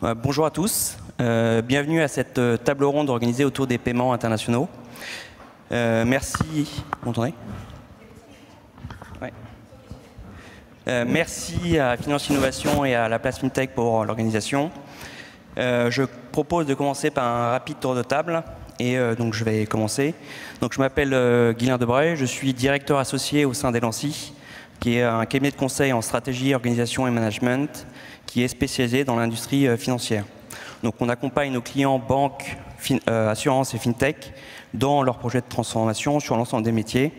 Bonjour à tous, bienvenue à cette table ronde organisée autour des paiements internationaux. Merci. Vous m'entendez ? Ouais. Merci à Finance Innovation et à la Place FinTech pour l'organisation. Je propose de commencer par un rapide tour de table et donc je vais commencer. Donc, je m'appelle Guilain Debray, je suis directeur associé au sein d'Elancy, qui est un cabinet de conseil en stratégie, organisation et management, qui est spécialisé dans l'industrie financière. Donc on accompagne nos clients banques, assurances et fintech dans leurs projets de transformation sur l'ensemble des métiers,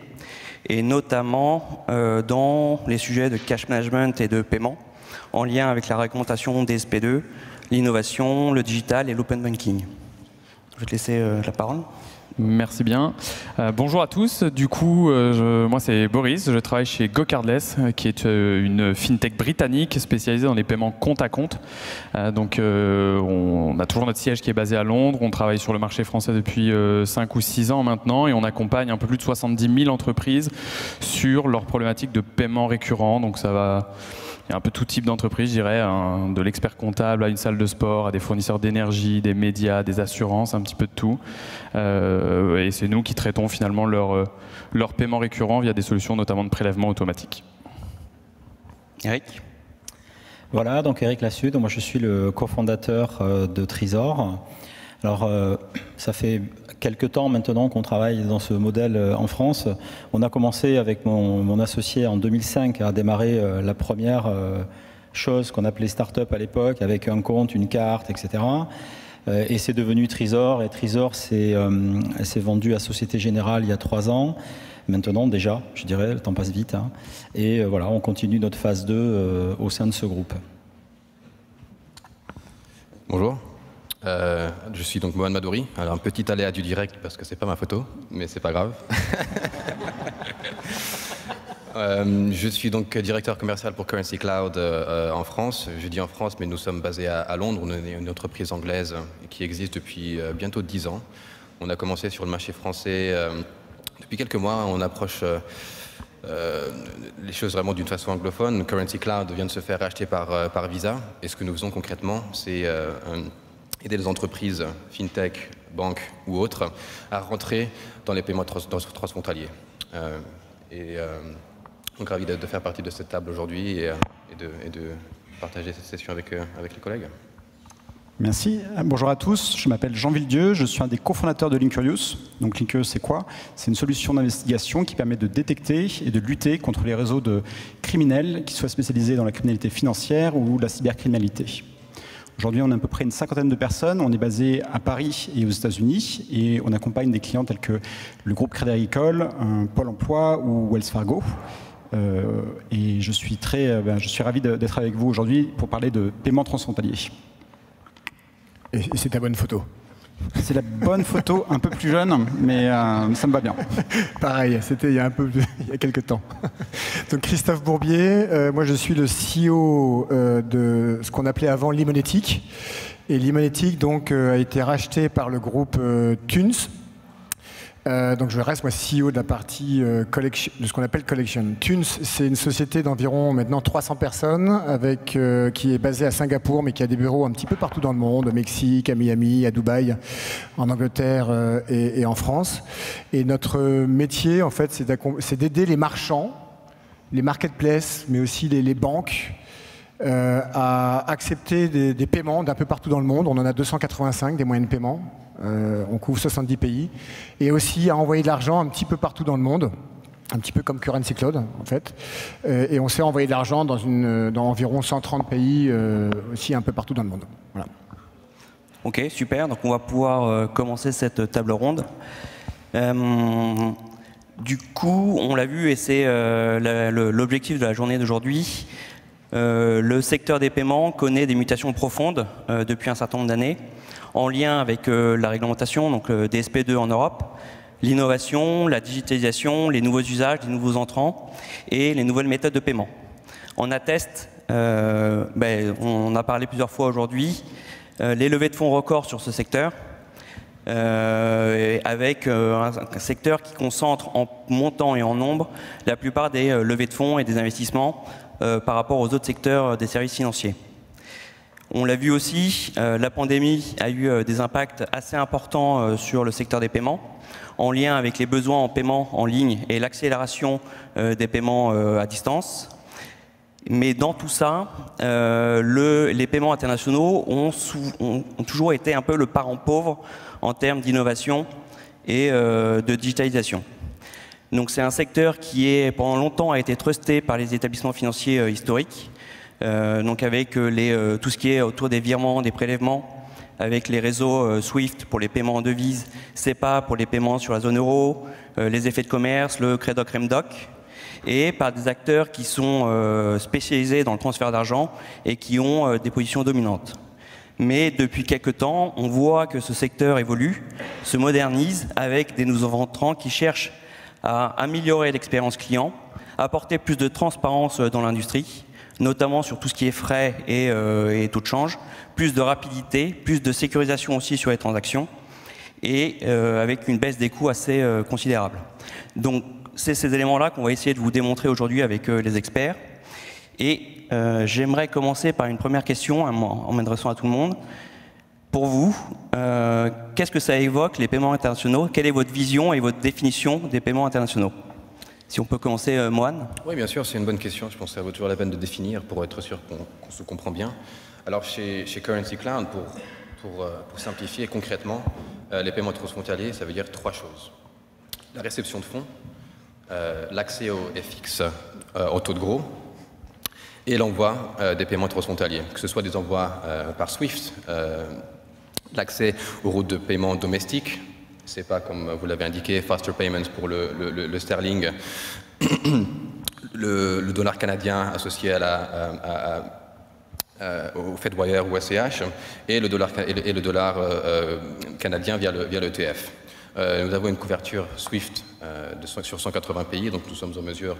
et notamment dans les sujets de cash management et de paiement, en lien avec la réglementation des SP2, l'innovation, le digital et l'open banking. Je vais te laisser la parole. Merci bien. Bonjour à tous. Du coup, moi c'est Boris. Je travaille chez GoCardless, qui est une fintech britannique spécialisée dans les paiements compte à compte. On a toujours notre siège qui est basé à Londres. On travaille sur le marché français depuis 5 ou 6 ans maintenant et on accompagne un peu plus de 70 000 entreprises sur leurs problématiques de paiement récurrent. Donc ça va... Il y a un peu tout type d'entreprise, je dirais, de l'expert comptable à une salle de sport, à des fournisseurs d'énergie, des médias, des assurances, un petit peu de tout. Et c'est nous qui traitons finalement leur paiement récurrent via des solutions notamment de prélèvement automatique. Eric ? Voilà, donc Eric Lassude, moi je suis le cofondateur de Trésor. Alors, ça fait quelques temps maintenant qu'on travaille dans ce modèle en France. On a commencé avec mon associé en 2005 à démarrer la première chose qu'on appelait start-up à l'époque, avec un compte, une carte, etc. Et c'est devenu Trésor. Et Trésor s'est vendu à Société Générale il y a 3 ans. Maintenant déjà, je dirais, le temps passe vite. Hein. Et voilà, on continue notre phase 2 au sein de ce groupe. Bonjour. Je suis donc Mohamed Madouri. Alors un petit aléa du direct parce que c'est pas ma photo, mais c'est pas grave. Je suis donc directeur commercial pour Currency Cloud en France. Je dis en France, mais nous sommes basés à Londres. On est une entreprise anglaise qui existe depuis bientôt 10 ans. On a commencé sur le marché français depuis quelques mois. On approche les choses vraiment d'une façon anglophone. Currency Cloud vient de se faire racheter par Visa. Et ce que nous faisons concrètement, c'est aider les entreprises, fintech, banques ou autres, à rentrer dans les paiements transfrontaliers. Donc ravi de faire partie de cette table aujourd'hui et de partager cette session avec les collègues. Merci. Bonjour à tous, je m'appelle Jean Villedieu, je suis un des cofondateurs de Linkurious. Donc Linkurious, c'est quoi? C'est une solution d'investigation qui permet de détecter et de lutter contre les réseaux de criminels, qui soient spécialisés dans la criminalité financière ou la cybercriminalité. Aujourd'hui, on a à peu près une 50aine de personnes. On est basé à Paris et aux États-Unis et on accompagne des clients tels que le groupe Crédit Agricole, Pôle Emploi ou Wells Fargo. Et je suis ravi d'être avec vous aujourd'hui pour parler de paiement transfrontalier. Et c'est ta bonne photo? C'est la bonne photo, un peu plus jeune, mais ça me va bien. Pareil, c'était il y a quelques temps. Donc Christophe Bourbier, moi je suis le CEO de ce qu'on appelait avant Limonetic. Et Limonetic donc a été racheté par le groupe Thunes. Donc je reste moi CEO de la partie collection, de ce qu'on appelle Collection. Thunes, c'est une société d'environ maintenant 300 personnes qui est basée à Singapour mais qui a des bureaux un petit peu partout dans le monde, au Mexique, à Miami, à Dubaï, en Angleterre et en France. Et notre métier en fait c'est d'aider les marchands, les marketplaces mais aussi les banques à accepter des paiements d'un peu partout dans le monde. On en a 285 des moyens de paiement. On couvre 70 pays. Et aussi à envoyer de l'argent un petit peu partout dans le monde. Un petit peu comme Currency Cloud, en fait. Et on sait envoyer de l'argent dans environ 130 pays, aussi un peu partout dans le monde. Voilà. Ok, super. Donc on va pouvoir commencer cette table ronde. Du coup, on l'a vu et c'est l'objectif de la journée d'aujourd'hui. Le secteur des paiements connaît des mutations profondes depuis un certain nombre d'années, en lien avec la réglementation, donc le DSP2 en Europe, l'innovation, la digitalisation, les nouveaux usages, les nouveaux entrants et les nouvelles méthodes de paiement. On atteste, on a parlé plusieurs fois aujourd'hui, les levées de fonds records sur ce secteur, avec un secteur qui concentre en montant et en nombre la plupart des levées de fonds et des investissements par rapport aux autres secteurs des services financiers. On l'a vu aussi, la pandémie a eu des impacts assez importants sur le secteur des paiements, en lien avec les besoins en paiement en ligne et l'accélération des paiements à distance. Mais dans tout ça, les paiements internationaux ont toujours été un peu le parent pauvre en termes d'innovation et de digitalisation. Donc c'est un secteur qui pendant longtemps a été trusté par les établissements financiers historiques, donc avec tout ce qui est autour des virements, des prélèvements, avec les réseaux SWIFT pour les paiements en devises, SEPA pour les paiements sur la zone euro, les effets de commerce, le CREDOC-REMDOC, et par des acteurs qui sont spécialisés dans le transfert d'argent et qui ont des positions dominantes. Mais depuis quelques temps, on voit que ce secteur évolue, se modernise avec des nouveaux entrants qui cherchent à améliorer l'expérience client, à apporter plus de transparence dans l'industrie, notamment sur tout ce qui est frais et taux de change, plus de rapidité, plus de sécurisation aussi sur les transactions, et avec une baisse des coûts assez considérable. Donc c'est ces éléments-là qu'on va essayer de vous démontrer aujourd'hui avec les experts. Et j'aimerais commencer par une première question en m'adressant à tout le monde. Pour vous, qu'est-ce que ça évoque les paiements internationaux? Quelle est votre vision et votre définition des paiements internationaux? Si on peut commencer, Mohan. Oui, bien sûr, c'est une bonne question. Je pense que ça vaut toujours la peine de définir pour être sûr qu'on se comprend bien. Alors, chez Currency Cloud, pour simplifier concrètement, les paiements transfrontaliers, ça veut dire 3 choses. La réception de fonds, l'accès au FX, au taux de gros, et l'envoi des paiements transfrontaliers, que ce soit des envois par SWIFT, l'accès aux routes de paiement domestiques, c'est pas comme vous l'avez indiqué, Faster Payments pour le sterling, le dollar canadien associé au FedWire ou SCH, et le dollar canadien via l'ETF. Nous avons une couverture SWIFT sur 180 pays, donc nous sommes en mesure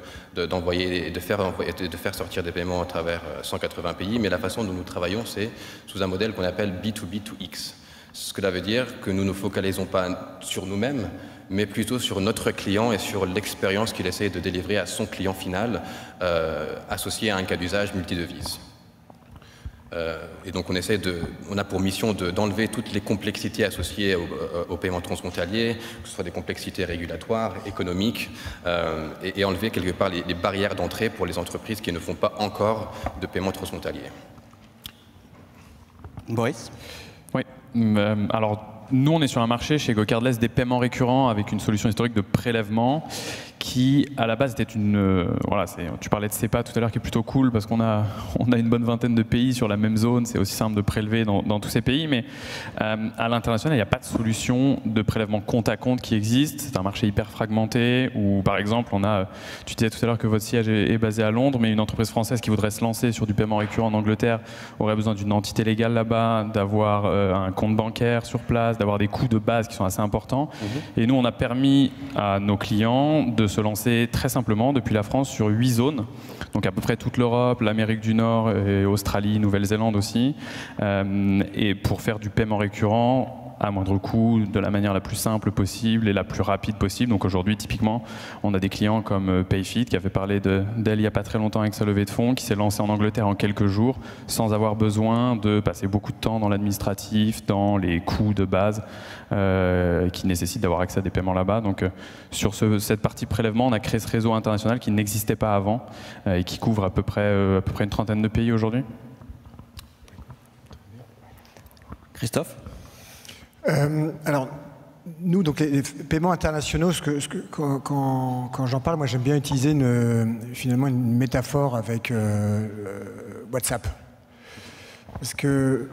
d'envoyer et de faire sortir des paiements à travers 180 pays, mais la façon dont nous travaillons, c'est sous un modèle qu'on appelle B2B2X. Ce que ça veut dire que nous ne focalisons pas sur nous-mêmes, mais plutôt sur notre client et sur l'expérience qu'il essaie de délivrer à son client final, associé à un cas d'usage multidevise. Et donc on a pour mission d'enlever toutes les complexités associées au paiement transfrontalier, que ce soit des complexités régulatoires, économiques, et enlever quelque part les barrières d'entrée pour les entreprises qui ne font pas encore de paiement transfrontalier. Boris? Oui. Alors, nous, on est sur un marché chez GoCardless des paiements récurrents avec une solution historique de prélèvement qui, à la base, était tu parlais de SEPA tout à l'heure, qui est plutôt cool parce qu'on a une bonne vingtaine de pays sur la même zone. C'est aussi simple de prélever dans tous ces pays. Mais à l'international, il n'y a pas de solution de prélèvement compte à compte qui existe. C'est un marché hyper fragmenté où, par exemple, tu disais tout à l'heure que votre siège est basé à Londres, mais une entreprise française qui voudrait se lancer sur du paiement récurrent en Angleterre aurait besoin d'une entité légale là-bas, d'avoir un compte bancaire sur place, d'avoir des coûts de base qui sont assez importants. Et nous, on a permis à nos clients de se lancer très simplement depuis la France sur 8 zones, donc à peu près toute l'Europe, l'Amérique du Nord, et Australie, Nouvelle-Zélande aussi, et pour faire du paiement récurrent à moindre coût, de la manière la plus simple possible et la plus rapide possible. Donc aujourd'hui, typiquement, on a des clients comme Payfit, qui avait parlé d'elle il n'y a pas très longtemps avec sa levée de fonds, qui s'est lancé en Angleterre en quelques jours, sans avoir besoin de passer beaucoup de temps dans l'administratif, dans les coûts de base, qui nécessitent d'avoir accès à des paiements là-bas. Donc sur cette partie prélèvement, on a créé ce réseau international qui n'existait pas avant et qui couvre à peu près une trentaine de pays aujourd'hui. Christophe? Alors, nous, donc les paiements internationaux, quand j'en parle, moi j'aime bien utiliser finalement une métaphore avec WhatsApp. Parce que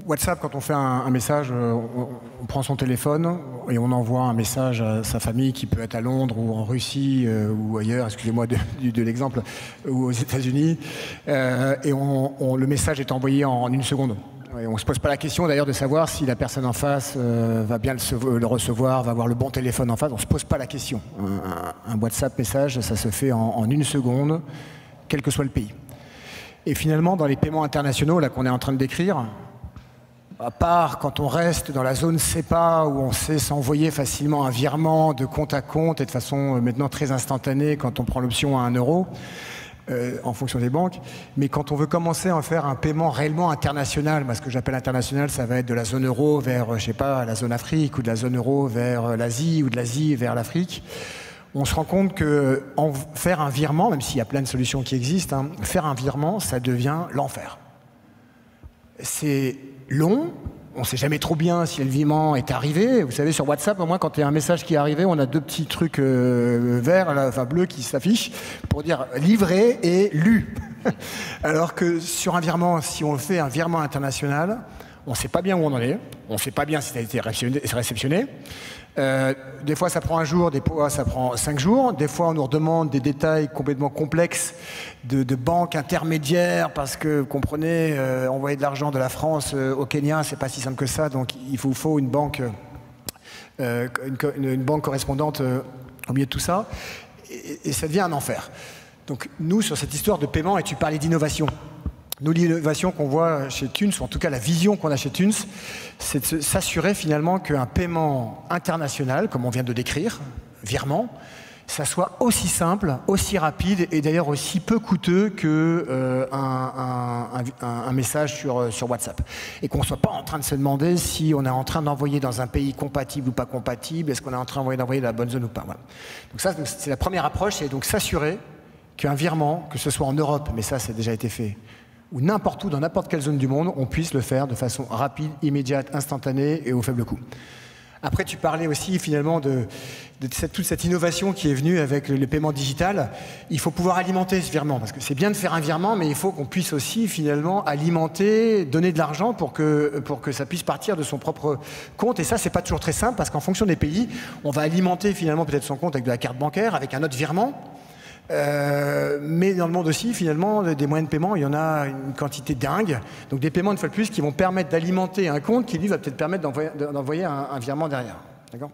WhatsApp, quand on fait un message, on prend son téléphone et on envoie un message à sa famille qui peut être à Londres ou en Russie ou ailleurs, excusez-moi de l'exemple, ou aux États-Unis, et le message est envoyé en 1 seconde. Et on ne se pose pas la question d'ailleurs de savoir si la personne en face va bien le recevoir, va avoir le bon téléphone en face. On ne se pose pas la question. Un WhatsApp message, ça se fait en 1 seconde, quel que soit le pays. Et finalement, dans les paiements internationaux là qu'on est en train de décrire, à part quand on reste dans la zone SEPA où on sait s'envoyer facilement un virement de compte à compte et de façon maintenant très instantanée quand on prend l'option à 1 euro, en fonction des banques. Mais quand on veut commencer à faire un paiement réellement international, moi, ce que j'appelle international, ça va être de la zone euro vers, je sais pas, la zone Afrique, ou de la zone euro vers l'Asie, ou de l'Asie vers l'Afrique, on se rend compte que faire un virement, même s'il y a plein de solutions qui existent, hein, faire un virement, ça devient l'enfer. C'est long. On ne sait jamais trop bien si le virement est arrivé. Vous savez, sur WhatsApp, au moins, quand il y a un message qui est arrivé, on a deux petits trucs verts, enfin bleus, qui s'affichent pour dire livré et lu. Alors que sur un virement, si on fait un virement international, on ne sait pas bien où on en est, on ne sait pas bien si ça a été réceptionné. Des fois, ça prend un jour, des fois, ça prend 5 jours. Des fois, on nous redemande des détails complètement complexes de banques intermédiaires parce que, vous comprenez, envoyer de l'argent de la France au Kenya, c'est pas si simple que ça. Donc, il vous faut une banque, une banque correspondante au milieu de tout ça. Et ça devient un enfer. Donc, nous, sur cette histoire de paiement, et tu parlais d'innovation. Nous, l'innovation qu'on voit chez Thunes, ou en tout cas la vision qu'on a chez Thunes, c'est de s'assurer finalement qu'un paiement international, comme on vient de décrire, virement, ça soit aussi simple, aussi rapide et d'ailleurs aussi peu coûteux que un message sur WhatsApp. Et qu'on ne soit pas en train de se demander si on est en train d'envoyer dans un pays compatible ou pas compatible, est-ce qu'on est en train d'envoyer dans la bonne zone ou pas. Voilà. Donc ça, c'est la première approche, c'est donc s'assurer qu'un virement, que ce soit en Europe, mais ça, ça a déjà été fait, ou n'importe où, dans n'importe quelle zone du monde, on puisse le faire de façon rapide, immédiate, instantanée et au faible coût. Après, tu parlais aussi finalement de toute cette innovation qui est venue avec le paiement digital. Il faut pouvoir alimenter ce virement, parce que c'est bien de faire un virement, mais il faut qu'on puisse aussi finalement alimenter, donner de l'argent pour que ça puisse partir de son propre compte. Et ça, c'est pas toujours très simple, parce qu'en fonction des pays, on va alimenter finalement peut-être son compte avec de la carte bancaire, avec un autre virement. Mais dans le monde aussi, finalement, des moyens de paiement, il y en a une quantité dingue. Donc des paiements, une fois de plus, qui vont permettre d'alimenter un compte qui, lui, va peut-être permettre d'envoyer un virement derrière. D'accord ?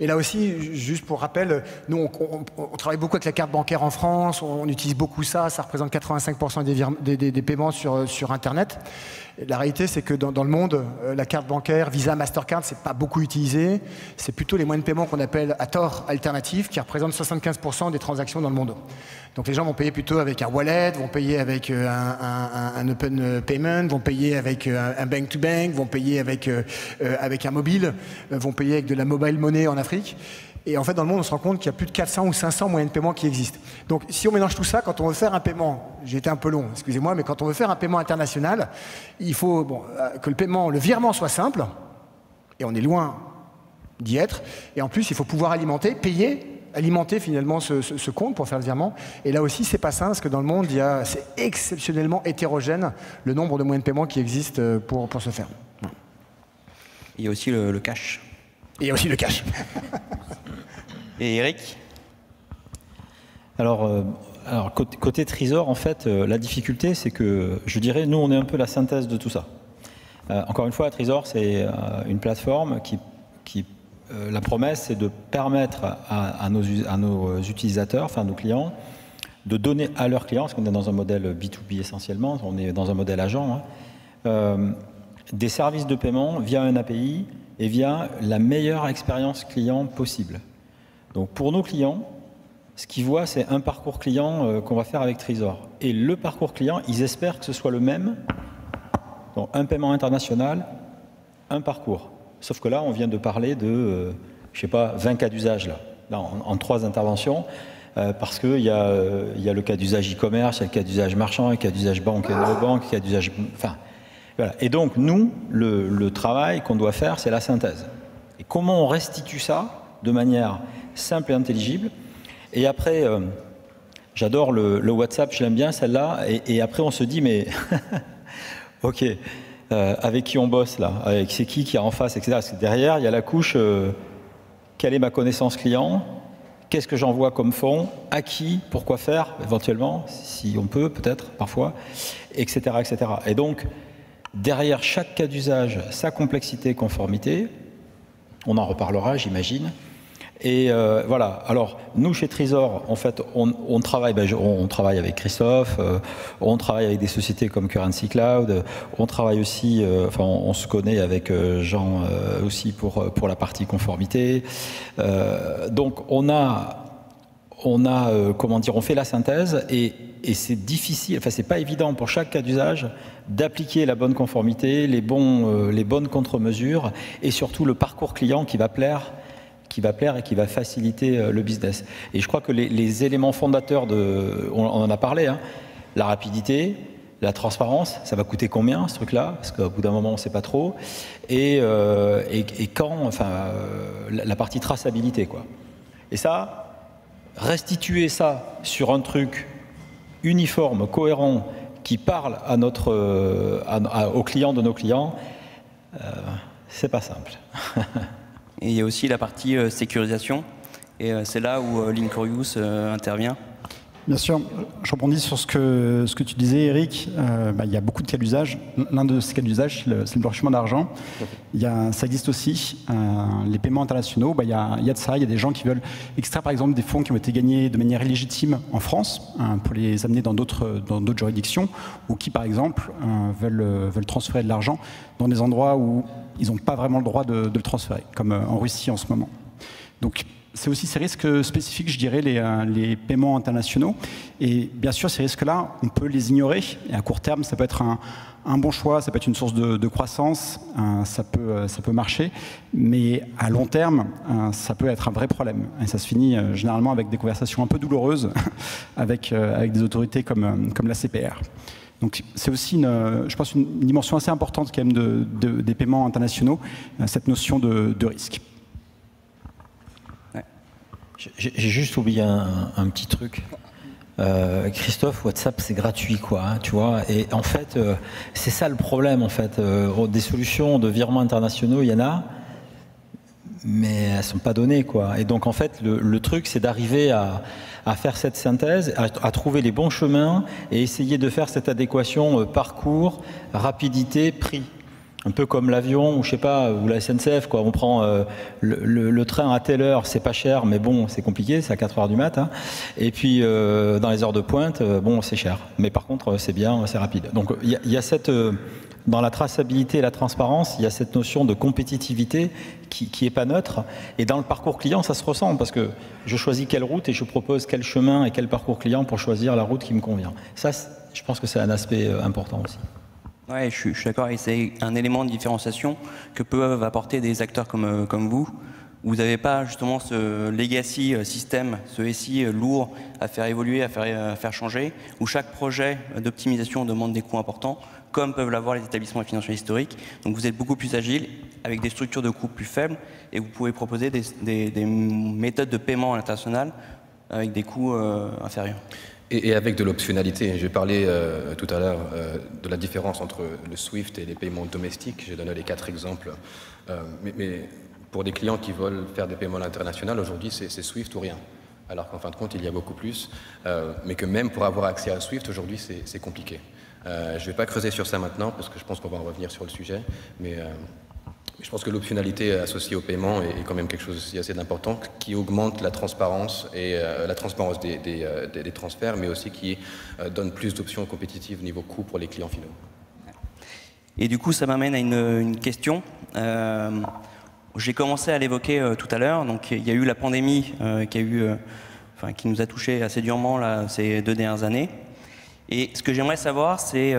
Et là aussi, juste pour rappel, nous, on travaille beaucoup avec la carte bancaire en France, on utilise beaucoup ça, ça représente 85% des paiements sur Internet. Et la réalité, c'est que dans le monde, la carte bancaire, Visa, Mastercard, c'est pas beaucoup utilisé. C'est plutôt les moyens de paiement qu'on appelle à tort alternatifs, qui représentent 75% des transactions dans le monde. Donc les gens vont payer plutôt avec un wallet, vont payer avec un open payment, vont payer avec un bank-to-bank, vont payer avec un mobile, vont payer avec de la mobile money en Afrique. Et en fait, dans le monde, on se rend compte qu'il y a plus de 400 ou 500 moyens de paiement qui existent. Donc, si on mélange tout ça, quand on veut faire un paiement, j'ai été un peu long, excusez-moi, mais quand on veut faire un paiement international, il faut que le virement soit simple, et on est loin d'y être, et en plus, il faut pouvoir alimenter finalement ce compte pour faire le virement. Et là aussi, c'est pas simple, parce que dans le monde, c'est exceptionnellement hétérogène le nombre de moyens de paiement qui existent pour ce faire. Il y a aussi le cash. Et il y a aussi le cash. Et Eric ? Alors côté Trésor, en fait, la difficulté, c'est que, je dirais, nous, on est un peu la synthèse de tout ça. Encore une fois, Trésor, c'est une plateforme qui la promesse, c'est de permettre à nos utilisateurs, enfin à nos clients, de donner à leurs clients, parce qu'on est dans un modèle B2B essentiellement, on est dans un modèle agent, des services de paiement via un API et via la meilleure expérience client possible. Donc pour nos clients, ce qu'ils voient, c'est un parcours client qu'on va faire avec Trésor. Et le parcours client, ils espèrent que ce soit le même. Donc un paiement international, un parcours. Sauf que là, on vient de parler de, je sais pas, 20 cas d'usage là en 3 interventions, parce qu'il y a le cas d'usage e-commerce, il y a le cas d'usage marchand, le cas d'usage banque et non-banque, le cas d'usage... Enfin, voilà. Et donc, nous, le travail qu'on doit faire, c'est la synthèse. Et comment on restitue ça de manière simple et intelligible. Et après, j'adore le WhatsApp, je l'aime bien celle-là. Et après, on se dit, mais ok, avec qui on bosse là, avec c'est qui est en face, etc. Parce que derrière, il y a la couche, quelle est ma connaissance client, qu'est-ce que j'envoie comme fonds, à qui, pourquoi faire, éventuellement, si on peut, peut-être, parfois, etc., etc. Et donc, derrière chaque cas d'usage, sa complexité, conformité, on en reparlera, j'imagine. Et voilà. Alors, nous, chez Trésor, en fait, on travaille avec Christophe, on travaille avec des sociétés comme Currency Cloud, on travaille aussi, enfin, on se connaît avec Jean aussi pour la partie conformité. Donc, on a on a, comment dire, on fait la synthèse et c'est difficile, enfin c'est pas évident pour chaque cas d'usage d'appliquer la bonne conformité, les bonnes contre-mesures et surtout le parcours client qui va plaire et qui va faciliter le business. Et je crois que les éléments fondateurs on en a parlé, hein, la rapidité, la transparence, ça va coûter combien ce truc-là? Parce qu'au bout d'un moment, on ne sait pas trop. Et quand, enfin, la partie traçabilité, quoi. Et ça, restituer ça sur un truc uniforme, cohérent, qui parle à aux clients de nos clients, c'est pas simple. Et il y a aussi la partie sécurisation. Et c'est là où Linkurious intervient. Bien sûr, je rebondis sur ce que tu disais, Eric. Il y a beaucoup de cas d'usage. L'un de ces cas d'usage, c'est le blanchiment d'argent. Ça existe aussi. Les paiements internationaux, il y a de ça. Il y a des gens qui veulent extraire, par exemple, des fonds qui ont été gagnés de manière illégitime en France pour les amener dans d'autres juridictions ou qui, par exemple, veulent transférer de l'argent dans des endroits où ils n'ont pas vraiment le droit de le transférer, comme en Russie en ce moment. Donc, c'est aussi ces risques spécifiques, je dirais, les paiements internationaux. Et bien sûr, ces risques-là, on peut les ignorer. Et à court terme, ça peut être un bon choix, ça peut être une source de croissance, ça peut marcher. Mais à long terme, ça peut être un vrai problème. Et ça se finit généralement avec des conversations un peu douloureuses avec des autorités comme la CPR. Donc c'est aussi, je pense, une dimension assez importante quand même des paiements internationaux, cette notion de risque. J'ai juste oublié un petit truc. Christophe, WhatsApp, c'est gratuit, quoi, hein, tu vois. Et en fait, c'est ça le problème, en fait. Des solutions de virements internationaux, il y en a, mais elles sont pas données, quoi. Et donc, en fait, le truc, c'est d'arriver à faire cette synthèse, à trouver les bons chemins et essayer de faire cette adéquation parcours, rapidité, prix. Un peu comme l'avion ou je sais pas, ou la SNCF, quoi. On prend le train à telle heure, c'est pas cher, mais bon, c'est compliqué, c'est à 4 heures du mat. Hein. Et puis dans les heures de pointe, bon, c'est cher. Mais par contre, c'est bien, c'est rapide. Donc il y a cette, dans la traçabilité et la transparence, il y a cette notion de compétitivité qui est pas neutre. Et dans le parcours client, ça se ressent parce que je choisis quelle route et je propose quel chemin et quel parcours client pour choisir la route qui me convient. Ça, je pense que c'est un aspect important aussi. Ouais, je suis d'accord, et c'est un élément de différenciation que peuvent apporter des acteurs comme vous. Vous n'avez pas justement ce legacy système, ce SI lourd à faire évoluer, à faire changer, où chaque projet d'optimisation demande des coûts importants, comme peuvent l'avoir les établissements financiers historiques. Donc vous êtes beaucoup plus agile, avec des structures de coûts plus faibles, et vous pouvez proposer des méthodes de paiement à l'international avec des coûts inférieurs. Et avec de l'optionnalité. J'ai parlé tout à l'heure de la différence entre le SWIFT et les paiements domestiques. J'ai donné les 4 exemples. Mais pour des clients qui veulent faire des paiements à l'international, aujourd'hui, c'est SWIFT ou rien. Alors qu'en fin de compte, il y a beaucoup plus. Mais que même pour avoir accès à SWIFT, aujourd'hui, c'est compliqué. Je ne vais pas creuser sur ça maintenant, parce que je pense qu'on va en revenir sur le sujet. Mais je pense que l'optionnalité associée au paiement est quand même quelque chose aussi assez d'important, qui augmente la transparence et la transparence des transferts, mais aussi qui donne plus d'options compétitives niveau coût pour les clients finaux. Et du coup, ça m'amène à une question. J'ai commencé à l'évoquer tout à l'heure. Donc, il y a eu la pandémie qui nous a touchés assez durement là, ces 2 dernières années. Et ce que j'aimerais savoir, c'est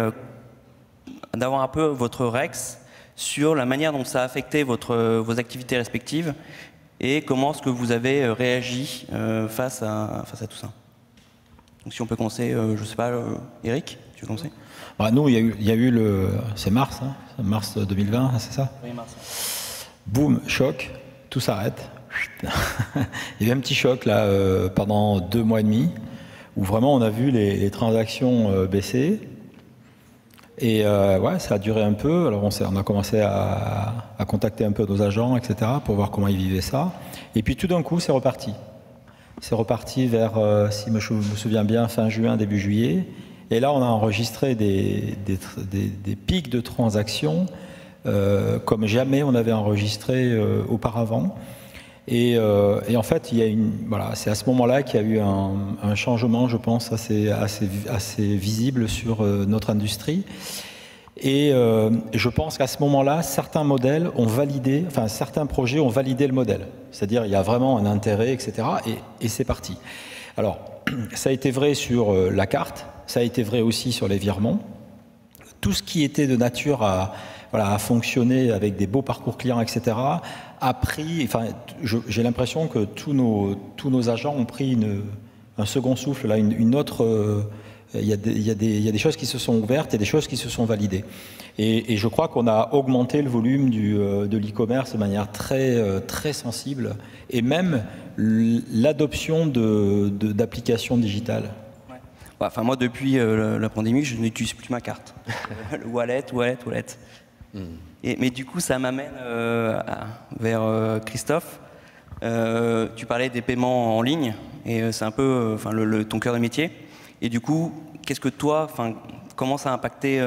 d'avoir un peu votre Rex sur la manière dont ça a affecté vos activités respectives et comment est-ce que vous avez réagi face à tout ça. Donc si on peut commencer, je ne sais pas, Eric, tu veux commencer? Nous, il y a eu c'est mars, hein, mars 2020, c'est ça? Oui, mars. Boum, choc, tout s'arrête. Il y a eu un petit choc là pendant 2 mois et demi où vraiment on a vu les transactions baisser. Et ouais, ça a duré un peu. Alors on a commencé à contacter un peu nos agents, etc., pour voir comment ils vivaient ça. Et puis tout d'un coup, c'est reparti. C'est reparti vers, si je me souviens bien, fin juin, début juillet. Et là, on a enregistré des pics de transactions comme jamais on avait enregistré auparavant. Et en fait, c'est à ce moment-là qu'il y a eu un changement, je pense, assez visible sur notre industrie. Et je pense qu'à ce moment-là, certains projets ont validé le modèle. C'est-à-dire, il y a vraiment un intérêt, etc. Et c'est parti. Alors, ça a été vrai sur la carte, ça a été vrai aussi sur les virements. Tout ce qui était de nature à fonctionner avec des beaux parcours clients, etc., a pris, j'ai l'impression que tous nos agents ont pris un second souffle, là, une autre... Il y a des choses qui se sont ouvertes et des choses qui se sont validées. Et je crois qu'on a augmenté le volume de l'e-commerce de manière très sensible, et même l'adoption d'applications digitales. Ouais. Enfin, moi, depuis la pandémie, je n'utilise plus ma carte. Le wallet. Mais du coup, ça m'amène vers Christophe. Tu parlais des paiements en ligne, et c'est un peu ton cœur de métier. Et du coup, comment ça a impacté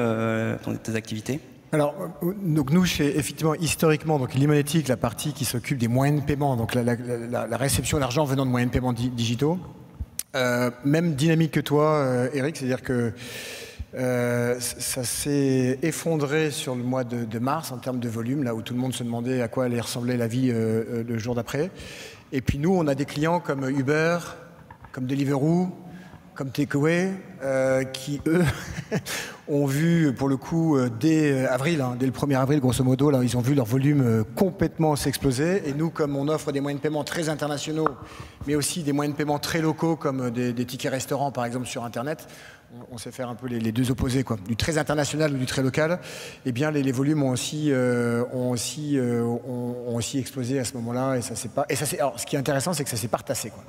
tes activités? Alors, donc nous, effectivement, historiquement, donc Limonetic, la partie qui s'occupe des moyens de paiement, donc la réception d'argent venant de moyens de paiement digitaux, même dynamique que toi, Eric, c'est-à-dire que ça s'est effondré sur le mois de mars en termes de volume, là où tout le monde se demandait à quoi allait ressembler la vie le jour d'après. Et puis nous, on a des clients comme Uber, comme Deliveroo, comme Takeaway, qui, eux, ont vu, pour le coup, dès avril, dès le 1er avril, grosso modo, là, ils ont vu leur volume complètement s'exploser. Et nous, comme on offre des moyens de paiement très internationaux, mais aussi des moyens de paiement très locaux, comme des tickets restaurants, par exemple, sur Internet, on sait faire un peu les deux opposés, quoi, du très international ou du très local. Eh bien, les volumes ont aussi explosé à ce moment-là. Alors, ce qui est intéressant, c'est que ça s'est pas retassé, quoi.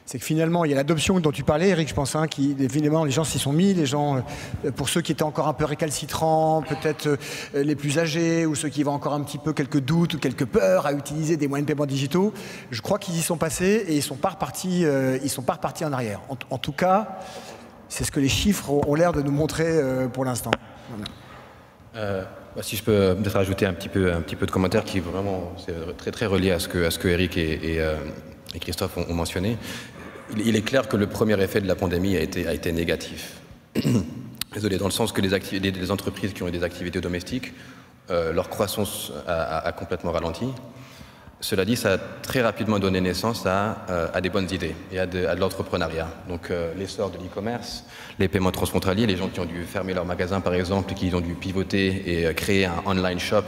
C'est que finalement, il y a l'adoption dont tu parlais, Eric, je pense, qui évidemment, les gens s'y sont mis, les gens, pour ceux qui étaient encore un peu récalcitrants, peut-être les plus âgés, ou ceux qui avaient encore un petit peu quelques doutes ou quelques peurs à utiliser des moyens de paiement digitaux, je crois qu'ils y sont passés et ils sont pas repartis en arrière. En tout cas, c'est ce que les chiffres ont l'air de nous montrer pour l'instant. Voilà. Si je peux peut-être rajouter un petit peu de commentaires qui vraiment c'est très relié à ce que Eric et Christophe ont mentionné. Il est clair que le premier effet de la pandémie a été négatif. Désolé, dans le sens que les entreprises qui ont des activités domestiques, leur croissance a complètement ralenti. Cela dit, ça a très rapidement donné naissance à des bonnes idées et à de l'entrepreneuriat. Donc l'essor de l'e-commerce, les paiements transfrontaliers, les gens qui ont dû fermer leur magasin par exemple, qui ont dû pivoter et créer un online shop,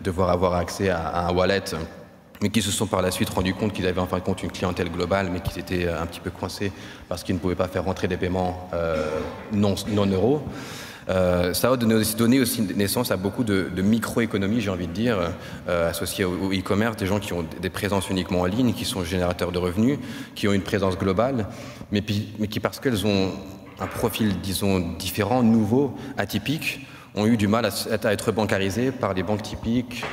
devoir avoir accès à un wallet, mais qui se sont par la suite rendus compte qu'ils avaient en fin de compte une clientèle globale, mais qu'ils étaient un petit peu coincés parce qu'ils ne pouvaient pas faire rentrer des paiements non euros. Ça a donné aussi naissance à beaucoup de microéconomies, j'ai envie de dire, associées au e-commerce, des gens qui ont des présences uniquement en ligne, qui sont générateurs de revenus, qui ont une présence globale, mais qui, parce qu'elles ont un profil, disons, différent, nouveau, atypique, ont eu du mal à être bancarisées par les banques typiques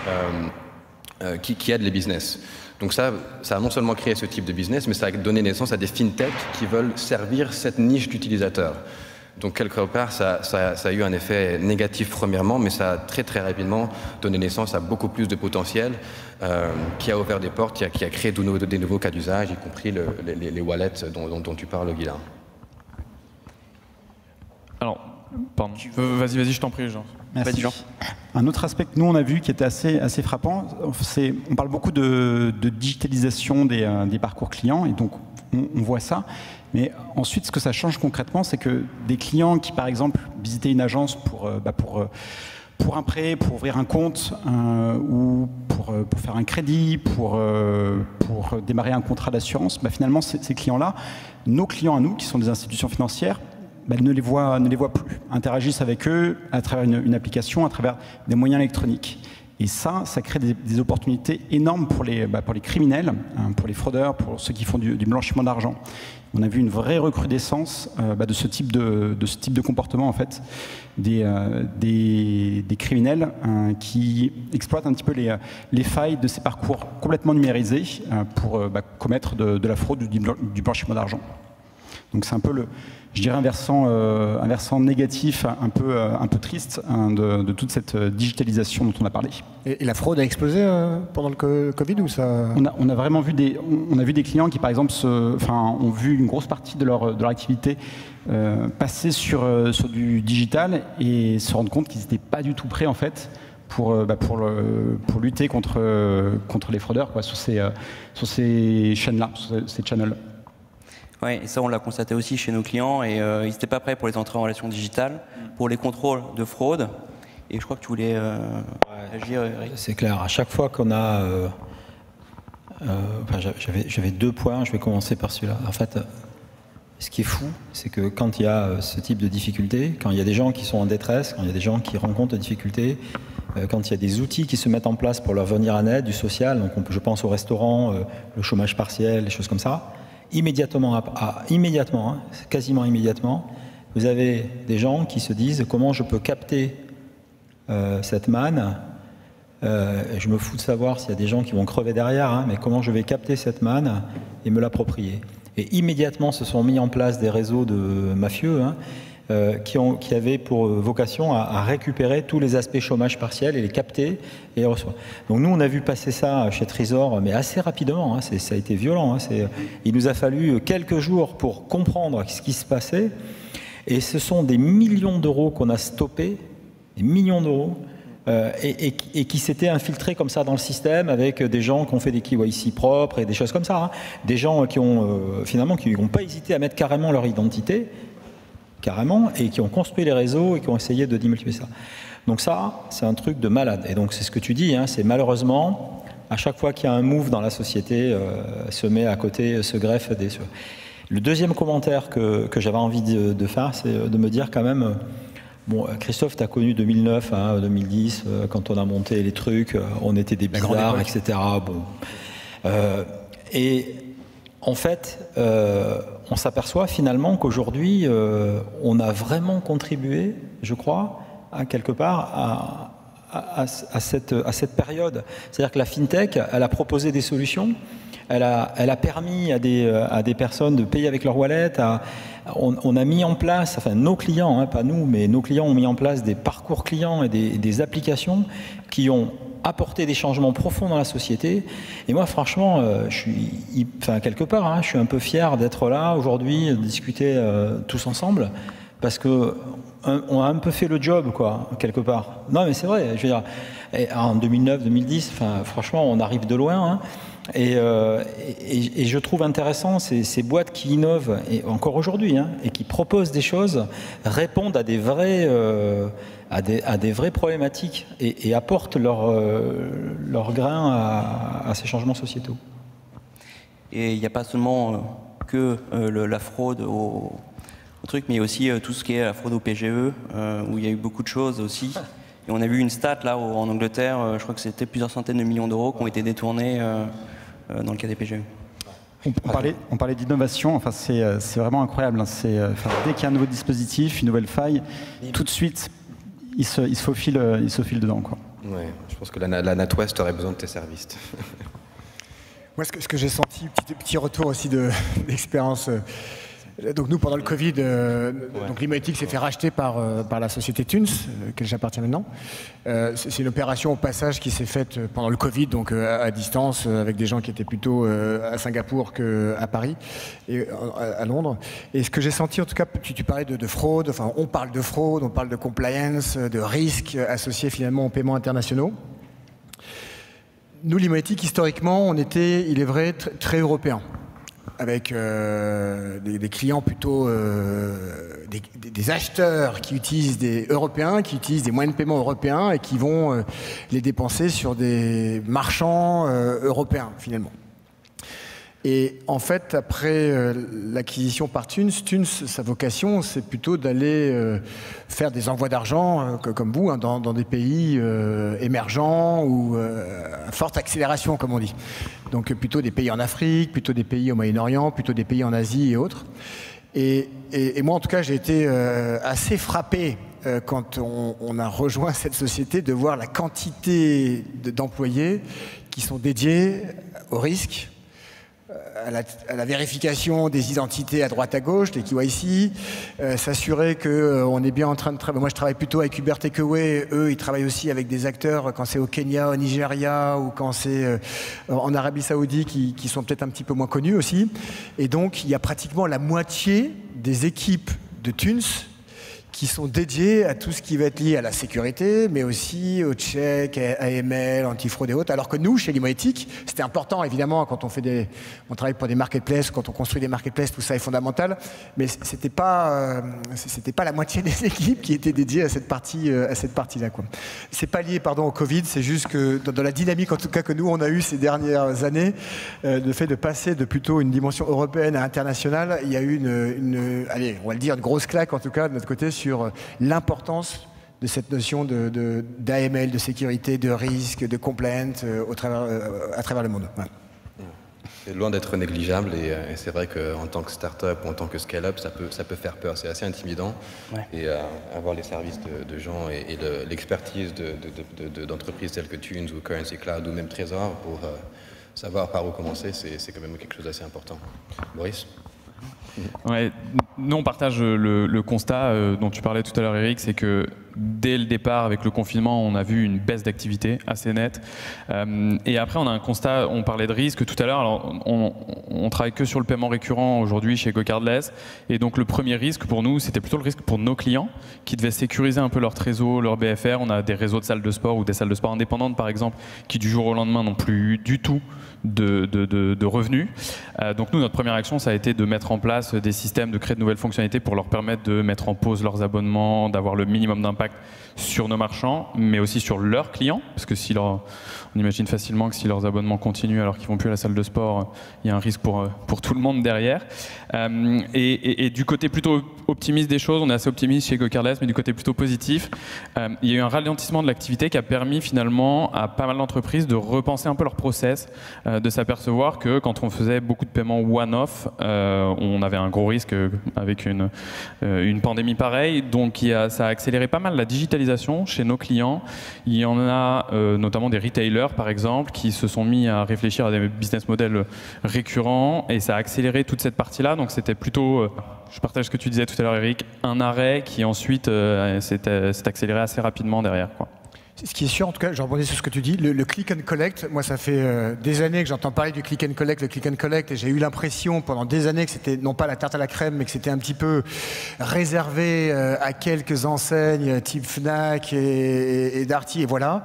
qui aident les business. Donc ça a non seulement créé ce type de business, mais ça a donné naissance à des fintechs qui veulent servir cette niche d'utilisateurs. Donc quelque part, ça a eu un effet négatif premièrement, mais ça a très rapidement donné naissance à beaucoup plus de potentiel, qui a ouvert des portes, qui a créé des nouveaux cas d'usage, y compris les wallets dont tu parles, Guilain. Alors, pardon. Vas-y, je t'en prie, Jean. Merci. Jean. Un autre aspect que nous on a vu qui était assez frappant, on parle beaucoup de digitalisation des parcours clients, et donc on voit ça. Mais ensuite, ce que ça change concrètement, c'est que des clients qui, par exemple, visitaient une agence pour un prêt, pour ouvrir un compte, ou pour faire un crédit, pour démarrer un contrat d'assurance, finalement, ces clients-là, nos clients à nous, qui sont des institutions financières, ne les voient plus, interagissent avec eux à travers une application, à travers des moyens électroniques. Et ça crée des opportunités énormes pour les criminels, pour les fraudeurs, pour ceux qui font du blanchiment d'argent. On a vu une vraie recrudescence de ce type de comportement, en fait, des criminels qui exploitent un petit peu les failles de ces parcours complètement numérisés pour commettre de la fraude ou du blanchiment d'argent. Donc c'est un peu un versant négatif, un peu triste de toute cette digitalisation dont on a parlé. Et la fraude a explosé pendant le Covid ou ça? On a vraiment vu des clients qui, par exemple, ont vu une grosse partie de leur activité passer sur du digital et se rendre compte qu'ils n'étaient pas du tout prêts, en fait, pour lutter contre les fraudeurs, quoi, sur ces chaînes-là, sur ces channels. Ouais, et ça on l'a constaté aussi chez nos clients et ils n'étaient pas prêts pour les entrées en relation digitale, pour les contrôles de fraude. Et je crois que tu voulais agir, Eric. C'est clair, à chaque fois qu'on a... j'avais 2 points, je vais commencer par celui-là. En fait, ce qui est fou, c'est que quand il y a ce type de difficultés, quand il y a des gens qui sont en détresse, quand il y a des gens qui rencontrent des difficultés, quand il y a des outils qui se mettent en place pour leur venir en aide, du social, donc je pense au restaurant, le chômage partiel, des choses comme ça, immédiatement, quasiment immédiatement, vous avez des gens qui se disent comment je peux capter cette manne. Je me fous de savoir s'il y a des gens qui vont crever derrière, mais comment je vais capter cette manne et me l'approprier. Et immédiatement se sont mis en place des réseaux de mafieux qui avaient pour vocation à récupérer tous les aspects chômage partiel et les capter et les recevoir. Donc nous, on a vu passer ça chez Trésor, mais assez rapidement, ça a été violent. Il nous a fallu quelques jours pour comprendre ce qui se passait. Et ce sont des millions d'euros qu'on a stoppés, des millions d'euros, et qui s'étaient infiltrés comme ça dans le système avec des gens qui ont fait des KYC propres et des choses comme ça. Des gens qui ont finalement qui n'ont pas hésité à mettre carrément leur identité, et qui ont construit les réseaux et qui ont essayé de démultiplier ça. Donc ça, c'est un truc de malade. Et donc c'est ce que tu dis, c'est malheureusement, à chaque fois qu'il y a un move dans la société, se met à côté, se greffe des... Le deuxième commentaire que j'avais envie de faire, c'est de me dire quand même... Bon, Christophe, tu as connu 2009, 2010, quand on a monté les trucs, on était des bizarres, etc. Bon. Et en fait, on s'aperçoit finalement qu'aujourd'hui, on a vraiment contribué, je crois, quelque part, à cette période. C'est-à-dire que la FinTech, elle a proposé des solutions, elle a permis à des personnes de payer avec leur wallet. On a mis en place, enfin nos clients, pas nous, mais nos clients ont mis en place des parcours clients et des applications qui ont apporté des changements profonds dans la société. Et moi, franchement, quelque part, je suis un peu fier d'être là aujourd'hui, de discuter tous ensemble, parce que on a un peu fait le job, quoi, quelque part. Non, mais c'est vrai. Je veux dire, en 2009, 2010, franchement, on arrive de loin. Et je trouve intéressant ces boîtes qui innovent, et encore aujourd'hui, et qui proposent des choses, répondent à des vraies problématiques et apportent leur grain à ces changements sociétaux. Et il n'y a pas seulement que la fraude au truc, mais il y a aussi tout ce qui est la fraude au PGE, où il y a eu beaucoup de choses aussi. Et on a vu une stat là en Angleterre, je crois que c'était plusieurs centaines de millions d'euros qui ont été détournés dans le cas des PGE. On parlait d'innovation, enfin, c'est vraiment incroyable. Dès qu'il y a un nouveau dispositif, une nouvelle faille, tout de suite, il se faufile dedans, quoi. Ouais, je pense que la NatWest aurait besoin de tes services. Moi, ce que j'ai senti, petit retour aussi d'expérience. Donc nous, pendant le Covid, donc Limonetic s'est fait racheter par la société Thunes, que j'appartiens maintenant. C'est une opération au passage qui s'est faite pendant le Covid, donc à distance, avec des gens qui étaient plutôt à Singapour qu'à Paris et à Londres. Et ce que j'ai senti, en tout cas, tu parlais de fraude, enfin on parle de fraude, on parle de compliance, de risques associés finalement aux paiements internationaux. Nous, Limonetic, historiquement, on était, il est vrai, très européens, avec des clients plutôt, des acheteurs qui utilisent des Européens, qui utilisent des moyens de paiement européens et qui vont les dépenser sur des marchands européens, finalement. Et en fait, après l'acquisition par Thunes, sa vocation, c'est plutôt d'aller faire des envois d'argent, comme vous, dans des pays émergents ou à forte accélération, comme on dit. Donc plutôt des pays en Afrique, plutôt des pays au Moyen-Orient, plutôt des pays en Asie et autres. Et moi, en tout cas, j'ai été assez frappé quand on a rejoint cette société de voir la quantité d'employés qui sont dédiés au risque, à la vérification des identités à droite à gauche, les KYC, s'assurer qu'on est bien en train de travailler. Moi, je travaille plutôt avec Uber Takeaway. Eux, ils travaillent aussi avec des acteurs quand c'est au Kenya, au Nigeria ou quand c'est en Arabie Saoudite qui sont peut-être un petit peu moins connus aussi. Et donc, il y a pratiquement la moitié des équipes de Thunes qui sont dédiés à tout ce qui va être lié à la sécurité, mais aussi au check, AML, antifraude et autres. Alors que nous, chez Limonetic, c'était important, évidemment, quand on travaille pour des marketplaces, quand on construit des marketplaces, tout ça est fondamental, mais c'était pas la moitié des équipes qui étaient dédiées à cette partie-là, quoi. C'est pas lié, pardon, au Covid, c'est juste que dans la dynamique, en tout cas, que nous, on a eu ces dernières années, le fait de passer de plutôt une dimension européenne à internationale, il y a eu allez, on va le dire, une grosse claque, en tout cas, de notre côté, sur l'importance de cette notion d'AML, de sécurité, de risque, de compliance à travers le monde. Ouais. C'est loin d'être négligeable et c'est vrai qu'en tant que start-up ou en tant que scale-up, ça peut faire peur. C'est assez intimidant. Ouais. Et avoir les services de gens et l'expertise d'entreprises telles que Thunes ou Currency Cloud ou même Trésor pour savoir par où commencer, c'est quand même quelque chose d'assez important. Boris ? Ouais, nous on partage le constat dont tu parlais tout à l'heure, Eric, c'est que dès le départ avec le confinement on a vu une baisse d'activité assez nette et après on a un constat, on parlait de risque tout à l'heure, alors on travaille que sur le paiement récurrent aujourd'hui chez GoCardless et donc le premier risque pour nous c'était plutôt le risque pour nos clients qui devaient sécuriser un peu leur trésor, leur BFR. On a des réseaux de salles de sport ou des salles de sport indépendantes par exemple qui du jour au lendemain n'ont plus du tout de revenus. Donc nous, notre première action, ça a été de mettre en place des systèmes, de créer de nouvelles fonctionnalités pour leur permettre de mettre en pause leurs abonnements, d'avoir le minimum d'impact sur nos marchands, mais aussi sur leurs clients, parce que on imagine facilement que si leurs abonnements continuent alors qu'ils vont plus à la salle de sport, il y a un risque pour tout le monde derrière. Et du côté plutôt optimiste des choses, on est assez optimiste chez GoCardless, mais du côté plutôt positif, il y a eu un ralentissement de l'activité qui a permis finalement à pas mal d'entreprises de repenser un peu leur process, de s'apercevoir que quand on faisait beaucoup de paiements one-off, on avait un gros risque avec une pandémie pareille, donc ça a accéléré pas mal la digitalisation chez nos clients. Il y en a notamment des retailers par exemple qui se sont mis à réfléchir à des business models récurrents et ça a accéléré toute cette partie-là, donc c'était plutôt, je partage ce que tu disais tout à l'heure Eric, un arrêt qui ensuite s'est accéléré assez rapidement derrière, quoi. Ce qui est sûr, en tout cas, je rebondis sur ce que tu dis, le click and collect, moi ça fait des années que j'entends parler du click and collect, et j'ai eu l'impression pendant des années que c'était non pas la tarte à la crème, mais que c'était un petit peu réservé à quelques enseignes type Fnac et Darty, et voilà.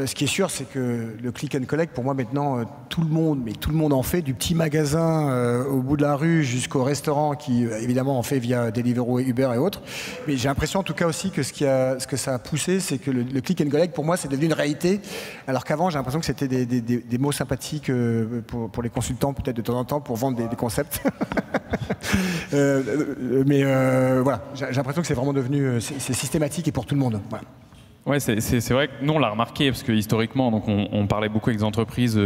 Ce qui est sûr, c'est que le click and collect, pour moi maintenant, tout le monde en fait, du petit magasin au bout de la rue jusqu'au restaurant qui évidemment en fait via Deliveroo et Uber et autres. Mais j'ai l'impression en tout cas aussi que ce que ça a poussé, c'est que le click and collect, pour moi, c'est devenu une réalité, alors qu'avant, j'ai l'impression que c'était des mots sympathiques pour les consultants, peut-être de temps en temps, pour vendre des concepts. Mais voilà, j'ai l'impression que c'est vraiment devenu c'est systématique et pour tout le monde. Voilà. Ouais, c'est vrai que nous on l'a remarqué parce que historiquement, donc on parlait beaucoup avec des entreprises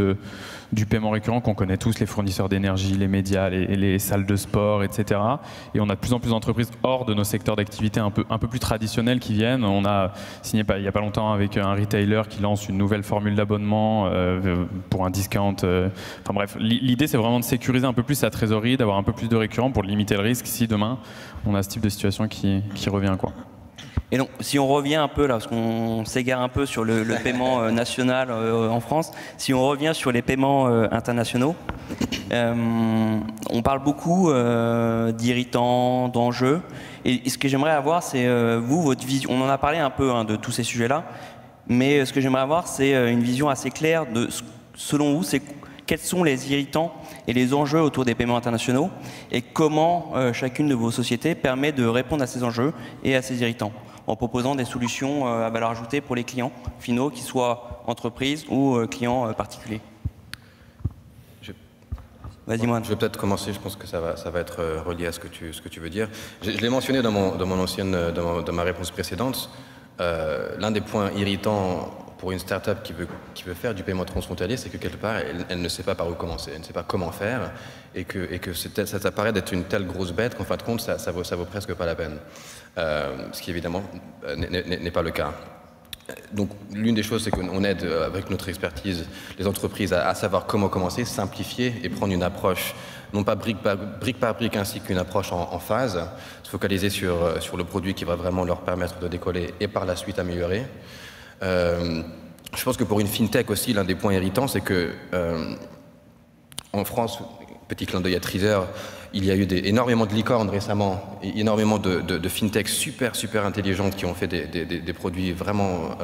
du paiement récurrent qu'on connaît tous, les fournisseurs d'énergie, les médias, les salles de sport, etc. Et on a de plus en plus d'entreprises hors de nos secteurs d'activité un peu plus traditionnels qui viennent. On a signé il n'y a pas longtemps avec un retailer qui lance une nouvelle formule d'abonnement pour un discount. Enfin bref, l'idée c'est vraiment de sécuriser un peu plus sa trésorerie, d'avoir un peu plus de récurrent pour limiter le risque si demain on a ce type de situation qui revient, quoi. Et donc, si on revient un peu là, parce qu'on s'égare un peu sur le paiement national en France, si on revient sur les paiements internationaux, on parle beaucoup d'irritants, d'enjeux. Et ce que j'aimerais avoir, c'est vous, votre vision. On en a parlé un peu de tous ces sujets-là, mais ce que j'aimerais avoir, c'est une vision assez claire de, selon vous, quels sont les irritants et les enjeux autour des paiements internationaux et comment chacune de vos sociétés permet de répondre à ces enjeux et à ces irritants en proposant des solutions à valeur ajoutée pour les clients finaux, qu'ils soient entreprises ou clients particuliers. Vas-y, moi. Je vais peut-être commencer, je pense que ça va être relié à ce que tu veux dire. Je l'ai mentionné dans ma réponse précédente. L'un des points irritants pour une start-up qui veut faire du paiement transfrontalier, c'est que quelque part, elle ne sait pas par où commencer, elle ne sait pas comment faire, et que ça paraît d'être une telle grosse bête qu'en fin de compte, ça vaut presque pas la peine. Ce qui évidemment n'est pas le cas. Donc l'une des choses, c'est qu'on aide avec notre expertise les entreprises à savoir comment commencer, simplifier et prendre une approche, non pas brique par brique, ainsi qu'une approche en phase, se focaliser sur le produit qui va vraiment leur permettre de décoller et par la suite améliorer. Je pense que pour une fintech aussi, l'un des points irritants, c'est que en France, Petit clin d'œil à Treezor, il y a eu énormément de licornes récemment, et énormément de fintechs super intelligentes qui ont fait des produits vraiment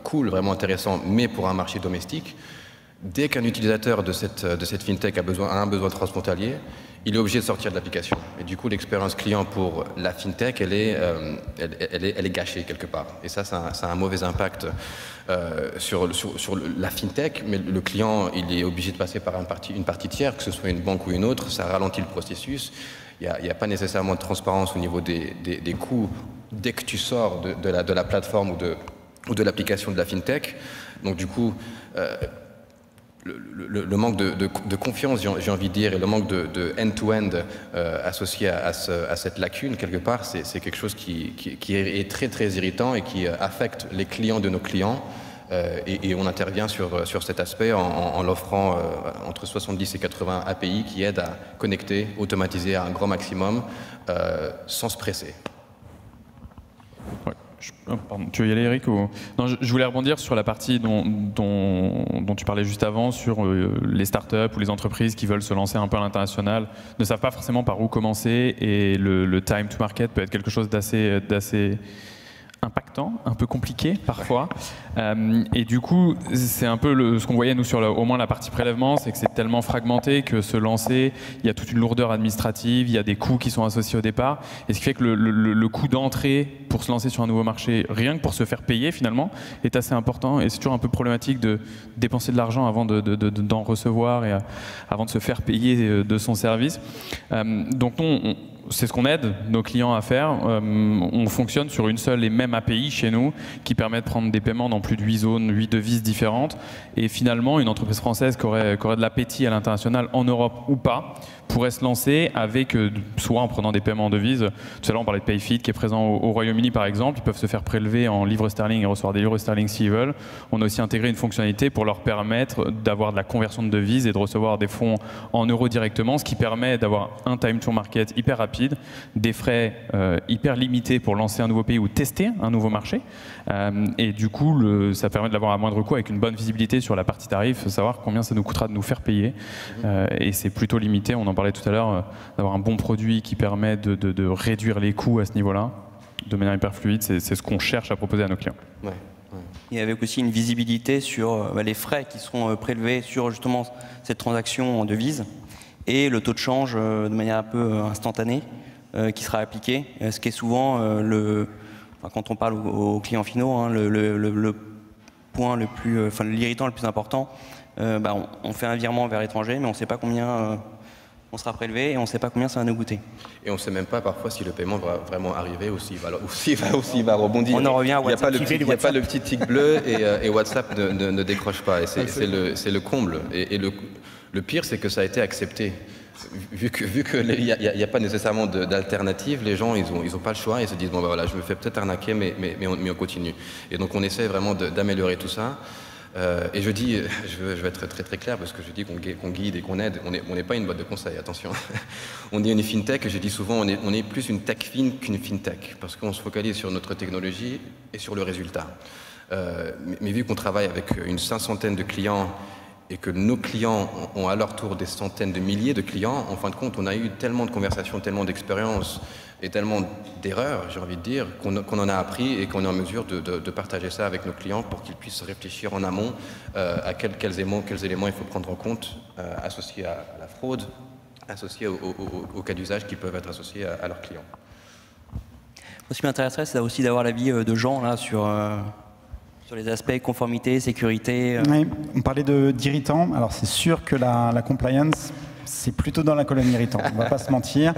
cool, vraiment intéressants, mais pour un marché domestique. Dès qu'un utilisateur de cette fintech a un besoin transfrontalier, il est obligé de sortir de l'application. Et du coup, l'expérience client pour la fintech, elle est gâchée quelque part. Et ça a un mauvais impact sur la fintech, mais le client, il est obligé de passer par une partie tiers, que ce soit une banque ou une autre, ça ralentit le processus. Il n'y a pas nécessairement de transparence au niveau des coûts dès que tu sors de la plateforme ou de l'application de la fintech. Donc du coup, le manque de confiance, j'ai envie de dire, et le manque de end-to-end associé à cette lacune, quelque part, c'est quelque chose qui est très irritant et qui affecte les clients de nos clients. Et on intervient sur cet aspect en l'offrant entre 70 et 80 API qui aident à connecter, automatiser à un grand maximum sans se presser. Ouais. Pardon, tu veux y aller, Eric ou... Non, je voulais rebondir sur la partie dont tu parlais juste avant, sur les startups ou les entreprises qui veulent se lancer un peu à l'international, ne savent pas forcément par où commencer, et le time to market peut être quelque chose d'assez impactant, un peu compliqué parfois. Et du coup, c'est un peu ce qu'on voyait nous sur au moins la partie prélèvement, c'est que c'est tellement fragmenté que se lancer, il y a toute une lourdeur administrative, il y a des coûts qui sont associés au départ, et ce qui fait que le coût d'entrée pour se lancer sur un nouveau marché, rien que pour se faire payer finalement, est assez important, et c'est toujours un peu problématique de dépenser de l'argent avant d'en recevoir et avant de se faire payer de son service. Donc c'est ce qu'on aide nos clients à faire. On fonctionne sur une seule et même API chez nous qui permet de prendre des paiements dans plus de 8 zones, 8 devises différentes. Et finalement, une entreprise française qui aurait de l'appétit à l'international, en Europe ou pas, pourrait se lancer avec, soit en prenant des paiements en devises. Tout à l'heure, on parlait de PayFit qui est présent au Royaume-Uni par exemple. Ils peuvent se faire prélever en livres sterling et recevoir des livres sterling s'ils veulent. On a aussi intégré une fonctionnalité pour leur permettre d'avoir de la conversion de devises et de recevoir des fonds en euros directement, ce qui permet d'avoir un time to market hyper rapide, des frais hyper limités pour lancer un nouveau pays ou tester un nouveau marché. Et du coup, ça permet de l'avoir à moindre coût avec une bonne visibilité sur la partie tarif, savoir combien ça nous coûtera de nous faire payer. Et c'est plutôt limité, on en parlait tout à l'heure, d'avoir un bon produit qui permet de réduire les coûts à ce niveau-là, de manière hyper fluide. C'est ce qu'on cherche à proposer à nos clients. Ouais. Il y avait aussi une visibilité sur les frais qui seront prélevés sur justement cette transaction en devise et le taux de change de manière un peu instantanée qui sera appliqué, ce qui est souvent quand on parle aux clients finaux, hein, le point le plus, l'irritant le plus important. On fait un virement vers l'étranger, mais on ne sait pas combien on sera prélevé et on ne sait pas combien ça va nous coûter. Et on ne sait même pas parfois si le paiement va vraiment arriver ou s'il va rebondir. On en revient à WhatsApp. Il n'y a pas le petit tic bleu et WhatsApp ne décroche pas. Et c'est le comble. Et le pire, c'est que ça a été accepté. Vu qu'il n'y a pas nécessairement d'alternative, les gens, ils ont pas le choix. Ils se disent, bon, ben voilà, je me fais peut-être arnaquer, mais on continue. Et donc, on essaie vraiment d'améliorer tout ça. Et je vais être très clair parce que je dis qu'on guide et qu'on aide. On n'est pas une boîte de conseil, attention. On est une fintech et je dis souvent on est plus une tech fin qu'une fintech parce qu'on se focalise sur notre technologie et sur le résultat. Mais vu qu'on travaille avec une 500aine de clients et que nos clients ont à leur tour des centaines de milliers de clients, en fin de compte, on a eu tellement de conversations, tellement d'expériences et tellement d'erreurs, j'ai envie de dire, qu'on en a appris et qu'on est en mesure de partager ça avec nos clients pour qu'ils puissent réfléchir en amont à quels éléments il faut prendre en compte associés à la fraude, associés aux cas d'usage qui peuvent être associés à leurs clients. Ce qui m'intéresserait, c'est aussi d'avoir l'avis de Jean là, sur les aspects conformité, sécurité. Oui, on parlait d'irritants. Alors c'est sûr que la compliance, c'est plutôt dans la colonne irritant, on ne va pas se mentir.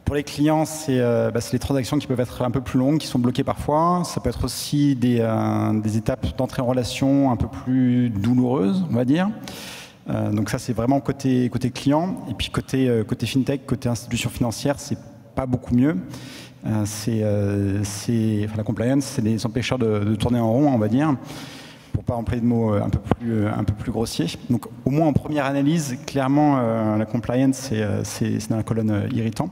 Pour les clients, c'est les transactions qui peuvent être un peu plus longues, qui sont bloquées parfois. Ça peut être aussi des étapes d'entrée en relation un peu plus douloureuses, on va dire. Donc ça, c'est vraiment côté client. Et puis côté fintech, côté institution financière, c'est pas beaucoup mieux. La compliance, c'est des empêcheurs de tourner en rond, on va dire, pour pas employer de mots un peu plus grossiers. Donc au moins en première analyse, clairement, la compliance, c'est dans la colonne irritant.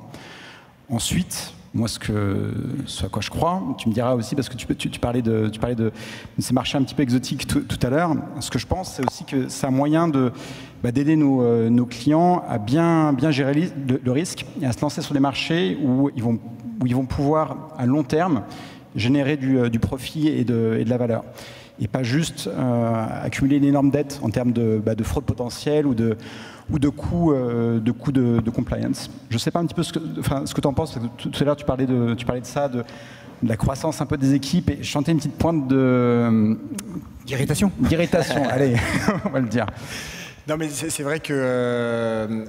Ensuite, moi ce à quoi je crois. Tu me diras aussi, parce que tu parlais de ces marchés un petit peu exotiques tout à l'heure. Ce que je pense, c'est aussi que c'est un moyen d'aider nos clients à bien gérer le risque et à se lancer sur des marchés où ils vont pouvoir, à long terme, générer du profit et de la valeur. Et pas juste accumuler une énorme dette en termes de fraude potentielle ou de coûts de compliance. Je ne sais pas un petit peu ce que tu en penses. Tout à l'heure, tu parlais de ça, de la croissance un peu des équipes, et je sentais une petite pointe d'irritation. Allez, on va le dire. Non, mais c'est vrai que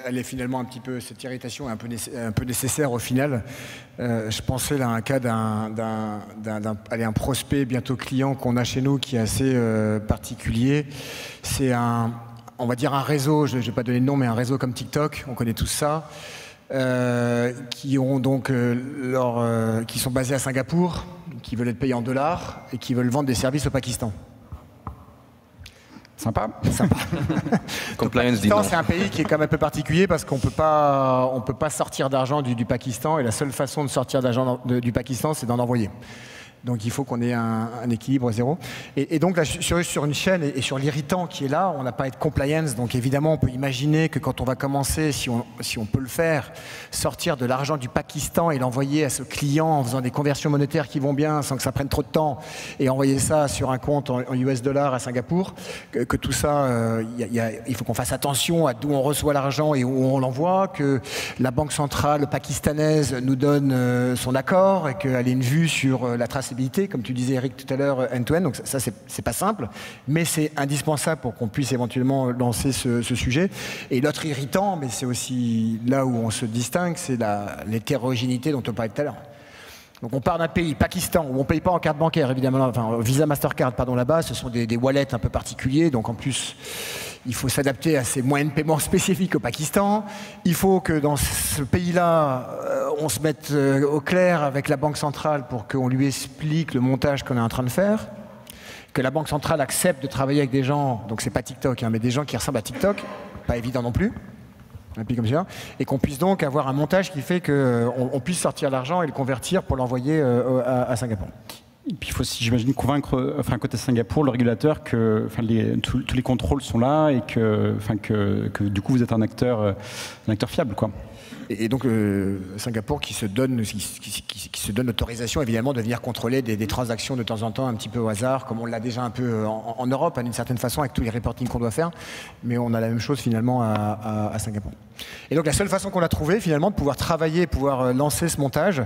elle est finalement cette irritation est un peu nécessaire au final. Je pensais là à un cas d'un prospect bientôt client qu'on a chez nous qui est assez particulier. C'est on va dire un réseau, je ne vais pas donner de nom, mais un réseau comme TikTok, on connaît tous ça, qui ont donc qui sont basés à Singapour, qui veulent être payés en dollars et qui veulent vendre des services au Pakistan. Sympa. Compliance dit non. C'est un pays qui est quand même un peu particulier parce qu'on peut pas sortir d'argent du Pakistan, et la seule façon de sortir d'argent du Pakistan, c'est d'en envoyer. Donc il faut qu'on ait un équilibre zéro. Et donc là, sur une chaîne et sur l'irritant qui est là, on n'a pas à être compliance. Donc évidemment, on peut imaginer que quand on va commencer, si on peut le faire, sortir de l'argent du Pakistan et l'envoyer à ce client en faisant des conversions monétaires qui vont bien sans que ça prenne trop de temps, et envoyer ça sur un compte en US dollars à Singapour, que tout ça, il faut qu'on fasse attention à d'où on reçoit l'argent et où on l'envoie, que la banque centrale pakistanaise nous donne son accord et qu'elle ait une vue sur la traçabilité, comme tu disais Eric tout à l'heure, end-to-end. Donc ça c'est pas simple, mais c'est indispensable pour qu'on puisse éventuellement lancer ce sujet. Et l'autre irritant, mais c'est aussi là où on se distingue, c'est l'hétérogénéité dont on parlait tout à l'heure. Donc on part d'un pays, Pakistan, où on ne paye pas en carte bancaire, évidemment, enfin Visa, Mastercard, pardon, là-bas, ce sont des wallets un peu particuliers, donc en plus, il faut s'adapter à ces moyens de paiement spécifiques au Pakistan. Il faut que dans ce pays-là, on se mette au clair avec la Banque centrale pour qu'on lui explique le montage qu'on est en train de faire, que la Banque centrale accepte de travailler avec des gens, donc c'est pas TikTok, mais des gens qui ressemblent à TikTok, pas évident non plus. Un pays comme ça, et qu'on puisse donc avoir un montage qui fait qu'on puisse sortir l'argent et le convertir pour l'envoyer à Singapour. Et puis il faut aussi, j'imagine, convaincre, côté Singapour, le régulateur que tous les contrôles sont là et que du coup vous êtes un acteur fiable, quoi. Et donc Singapour qui se donne l'autorisation évidemment de venir contrôler des transactions de temps en temps un petit peu au hasard, comme on l'a déjà un peu en Europe, d'une certaine façon, avec tous les reporting qu'on doit faire, mais on a la même chose finalement à Singapour. Et donc la seule façon qu'on a trouvé finalement de pouvoir travailler, pouvoir lancer ce montage,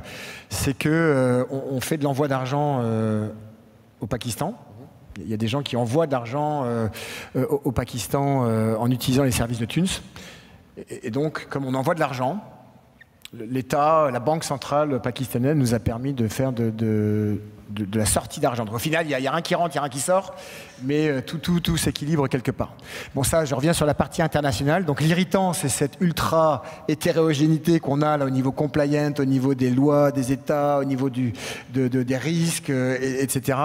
c'est que on fait de l'envoi d'argent au Pakistan. Il y a des gens qui envoient de l'argent au Pakistan en utilisant les services de Thunes. Et donc, comme on envoie de l'argent, l'État, la banque centrale pakistanaise nous a permis de faire de la sortie d'argent. Donc au final, il y a rien qui rentre, il y a rien qui sort, mais tout s'équilibre quelque part. Bon, ça, je reviens sur la partie internationale. Donc l'irritant, c'est cette ultra hétérogénéité qu'on a là au niveau compliant, au niveau des lois, des États, au niveau des risques, etc.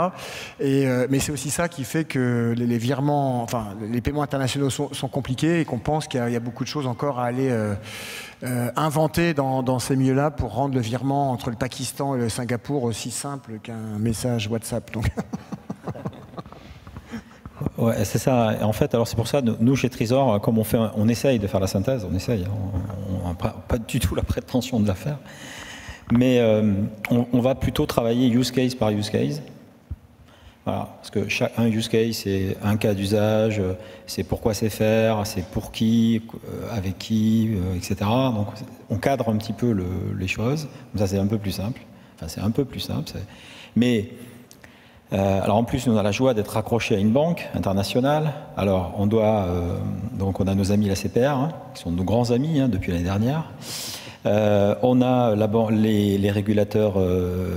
Mais c'est aussi ça qui fait que les virements, enfin les paiements internationaux sont compliqués et qu'on pense qu'il y a beaucoup de choses encore à aller inventer dans ces milieux-là pour rendre le virement entre le Pakistan et le Singapour aussi simple qu'un message WhatsApp. Donc. Ouais, c'est ça. En fait, alors c'est pour ça, nous chez Trésor, comme on essaye de faire la synthèse, on n'a pas du tout la prétention de la faire, mais on va plutôt travailler use case par use case. Voilà, parce que un use case, c'est un cas d'usage, c'est pourquoi c'est faire, c'est pour qui, avec qui, etc. Donc on cadre un petit peu les choses. Ça, c'est un peu plus simple. Enfin, c'est un peu plus simple. Mais alors en plus, on a la joie d'être raccroché à une banque internationale. Alors on doit, donc on a nos amis la CPR, qui sont nos grands amis depuis l'année dernière. On a les régulateurs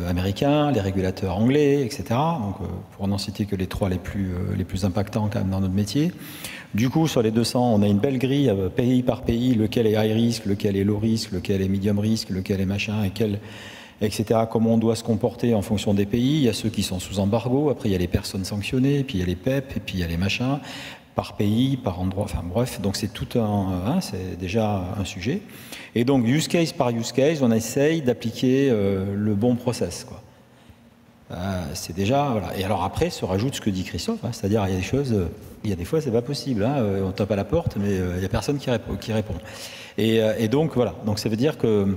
américains, les régulateurs anglais, etc. Donc, pour n'en citer que les trois les plus impactants quand même dans notre métier. Du coup, sur les 200, on a une belle grille pays par pays, lequel est high risk, lequel est low risk, lequel est medium risk, lequel est machin, etc. Comment on doit se comporter en fonction des pays. Il y a ceux qui sont sous embargo, après il y a les personnes sanctionnées, puis il y a les PEP, et puis il y a les machins. par pays, par endroit, enfin bref, donc c'est tout c'est déjà un sujet. Et donc use case par use case, on essaye d'appliquer le bon process, quoi. C'est déjà, voilà. Et alors après se rajoute ce que dit Christophe, c'est-à-dire il y a des choses, il y a des fois c'est pas possible, on tape à la porte, mais il n'y a personne qui répond. Et donc voilà, donc ça veut dire que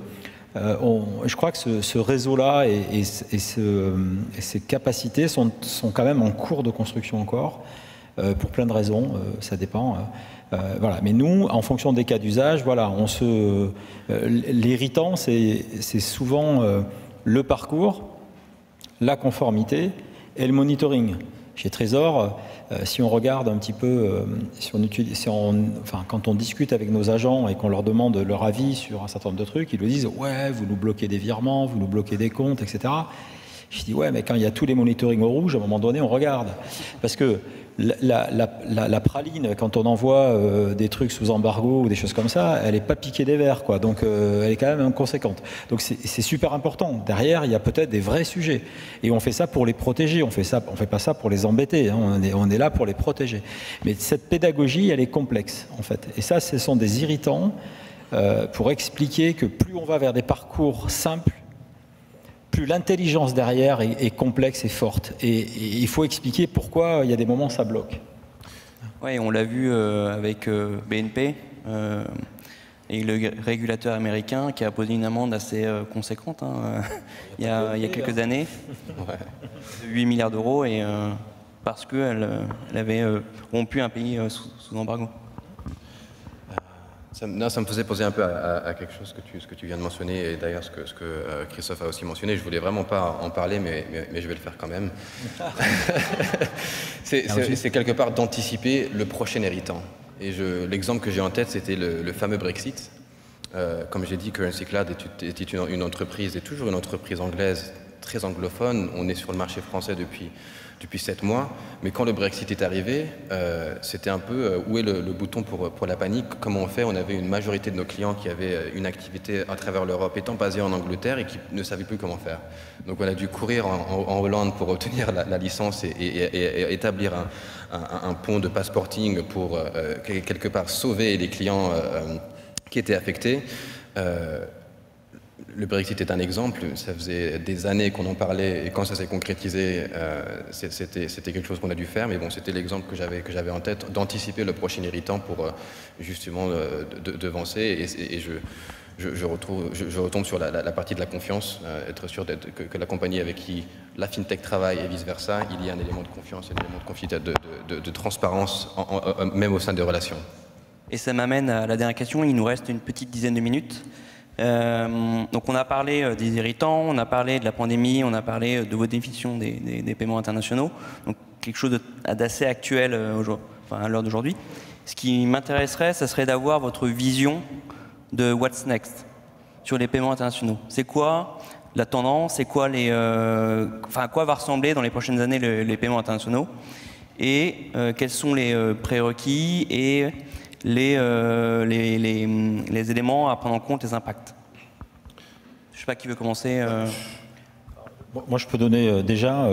je crois que ce réseau-là et ces capacités sont quand même en cours de construction encore, pour plein de raisons, ça dépend. Voilà. Mais nous, en fonction des cas d'usage, voilà, l'irritant, c'est souvent le parcours, la conformité et le monitoring. Chez Trésor, si on regarde un petit peu, quand on discute avec nos agents et qu'on leur demande leur avis sur un certain nombre de trucs, ils nous disent « ouais, vous nous bloquez des virements, vous nous bloquez des comptes, etc. » Je dis « ouais, mais quand il y a tous les monitorings au rouge, à un moment donné, on regarde. » Parce que la praline, quand on envoie des trucs sous embargo ou des choses comme ça, elle n'est pas piquée des verres, quoi. Donc elle est quand même inconséquente. Donc c'est super important. Derrière, il y a peut-être des vrais sujets. Et on fait ça pour les protéger. On fait pas ça pour les embêter. On est là pour les protéger. Mais cette pédagogie, elle est complexe, en fait. Et ça, ce sont des irritants pour expliquer que plus on va vers des parcours simples, plus l'intelligence derrière est complexe et forte. Et il faut expliquer pourquoi il y a des moments ça bloque. Oui, on l'a vu avec BNP et le régulateur américain qui a posé une amende assez conséquente il y a quelques années, de 8 milliards d'euros, et parce qu'elle avait rompu un pays sous embargo. Ça me faisait poser un peu à quelque chose que tu viens de mentionner, et d'ailleurs ce que Christophe a aussi mentionné. Je voulais vraiment pas en parler, mais je vais le faire quand même. C'est quelque part d'anticiper le prochain irritant. Et l'exemple que j'ai en tête, c'était le fameux Brexit. Comme j'ai dit, Currency Cloud est une entreprise, et toujours une entreprise anglaise, très anglophone. On est sur le marché français depuis 7 mois, mais quand le Brexit est arrivé, c'était un peu où est le bouton pour la panique, comment on fait. On avait une majorité de nos clients qui avaient une activité à travers l'Europe étant basée en Angleterre et qui ne savaient plus comment faire. Donc on a dû courir en Hollande pour obtenir la licence et établir un pont de passporting pour quelque part sauver les clients qui étaient affectés. Le Brexit est un exemple, ça faisait des années qu'on en parlait, et quand ça s'est concrétisé, c'était quelque chose qu'on a dû faire, mais bon, c'était l'exemple que j'avais en tête, d'anticiper le prochain irritant pour justement devancer, et je retombe sur la partie de la confiance, être sûr que la compagnie avec qui la FinTech travaille et vice-versa, il y a un élément de confiance, un élément de transparence, même au sein des relations. Et ça m'amène à la dernière question, il nous reste une petite dizaine de minutes. Donc on a parlé des irritants, on a parlé de la pandémie, on a parlé de votre définition des paiements internationaux, donc quelque chose d'assez actuel à l'heure d'aujourd'hui. Ce qui m'intéresserait, ça serait d'avoir votre vision de what's next sur les paiements internationaux. C'est quoi la tendance, c'est quoi à quoi va ressembler dans les prochaines années les paiements internationaux, et quels sont les prérequis et les éléments à prendre en compte, les impacts. Je ne sais pas qui veut commencer. Moi, je peux donner déjà,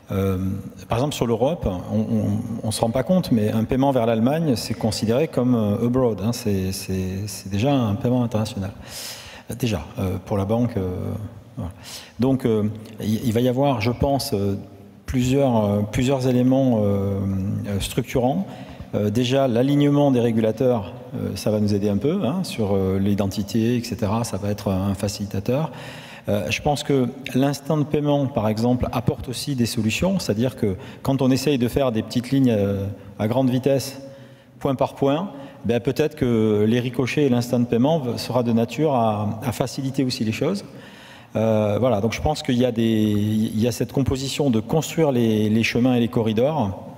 par exemple sur l'Europe, on ne se rend pas compte, mais un paiement vers l'Allemagne, c'est considéré comme abroad, c'est déjà un paiement international. Déjà, pour la banque. Voilà. Donc, il va y avoir, je pense, plusieurs éléments structurants. Déjà, l'alignement des régulateurs, ça va nous aider un peu sur l'identité, etc. Ça va être un facilitateur. Je pense que l'instant de paiement, par exemple, apporte aussi des solutions. C'est-à-dire que quand on essaye de faire des petites lignes à grande vitesse, point par point, peut-être que les ricochets et l'instant de paiement sera de nature à faciliter aussi les choses. Voilà, donc je pense qu'il y a cette composition de construire les chemins et les corridors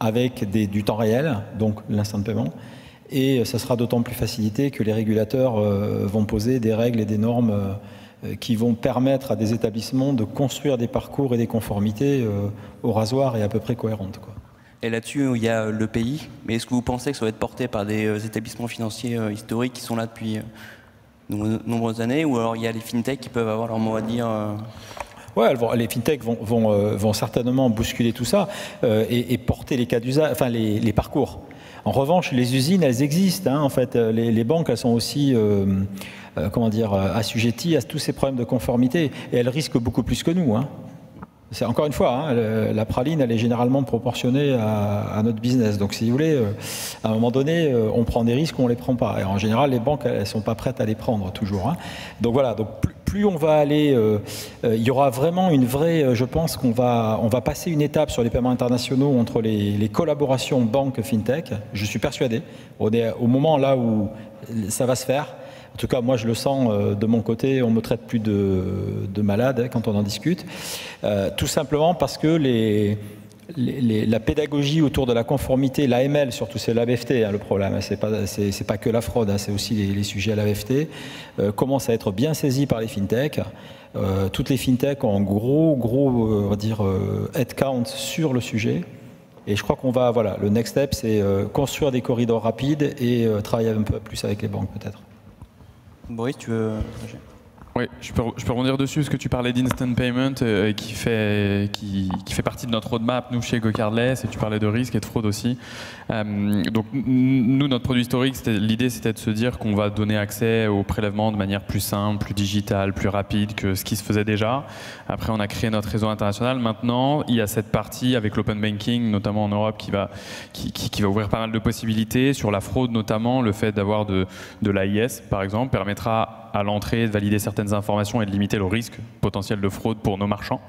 avec du temps réel, donc l'instant de paiement, et ça sera d'autant plus facilité que les régulateurs vont poser des règles et des normes qui vont permettre à des établissements de construire des parcours et des conformités au rasoir et à peu près cohérentes, quoi. Et là-dessus, il y a le pays, mais est-ce que vous pensez que ça va être porté par des établissements financiers historiques qui sont là depuis de nombreuses années, ou alors il y a les fintechs qui peuvent avoir leur mot à dire Ouais, les fintechs vont certainement bousculer tout ça et porter les cas d'usage, enfin les parcours. En revanche, les usines, elles existent. Hein, en fait, les banques, elles sont aussi assujetties à tous ces problèmes de conformité et elles risquent beaucoup plus que nous. Hein. Encore une fois, hein, la praline, elle est généralement proportionnée à notre business. Donc, si vous voulez, à un moment donné, on prend des risques ou on ne les prend pas. Et en général, les banques, elles ne sont pas prêtes à les prendre toujours. Hein. Donc voilà, donc, plus on va aller, il y aura vraiment une vraie, je pense qu'on va passer une étape sur les paiements internationaux entre les collaborations banques-fintech. Je suis persuadé. On est au moment là où ça va se faire. En tout cas, moi, je le sens de mon côté, on me traite plus de malade quand on en discute. Tout simplement parce que la pédagogie autour de la conformité, l'AML surtout, c'est l'AMFT le problème, c'est pas que la fraude, hein, c'est aussi les sujets à l'AMFT, commence à être bien saisis par les fintechs. Toutes les fintechs ont un gros on va dire, headcount sur le sujet. Et je crois qu'on va, voilà, le next step, c'est construire des corridors rapides et travailler un peu plus avec les banques peut-être. Boris, tu veux... Oui, je peux rebondir dessus parce que tu parlais d'instant payment qui fait partie de notre roadmap, nous, chez GoCardless, et tu parlais de risque et de fraude aussi. Donc, nous, notre produit historique, l'idée, c'était de se dire qu'on va donner accès au prélèvement de manière plus simple, plus digitale, plus rapide que ce qui se faisait déjà. Après, on a créé notre réseau international. Maintenant, il y a cette partie avec l'open banking, notamment en Europe, qui va ouvrir pas mal de possibilités. Sur la fraude, notamment, le fait d'avoir de l'AIS, par exemple, permettra à l'entrée de valider certaines informations et de limiter le risque potentiel de fraude pour nos marchands.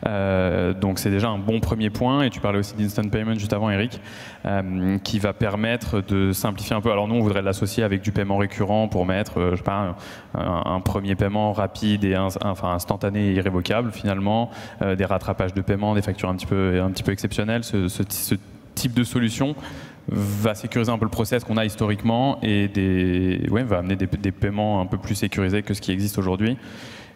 Donc c'est déjà un bon premier point. Et tu parlais aussi d'instant payment juste avant, Eric, qui va permettre de simplifier un peu. Alors nous, on voudrait l'associer avec du paiement récurrent pour mettre, je sais pas, un premier paiement rapide et instantané et irrévocable finalement, des rattrapages de paiement, des factures un petit peu exceptionnelles. Ce type de solution va sécuriser un peu le process qu'on a historiquement et va amener des paiements un peu plus sécurisés que ce qui existe aujourd'hui.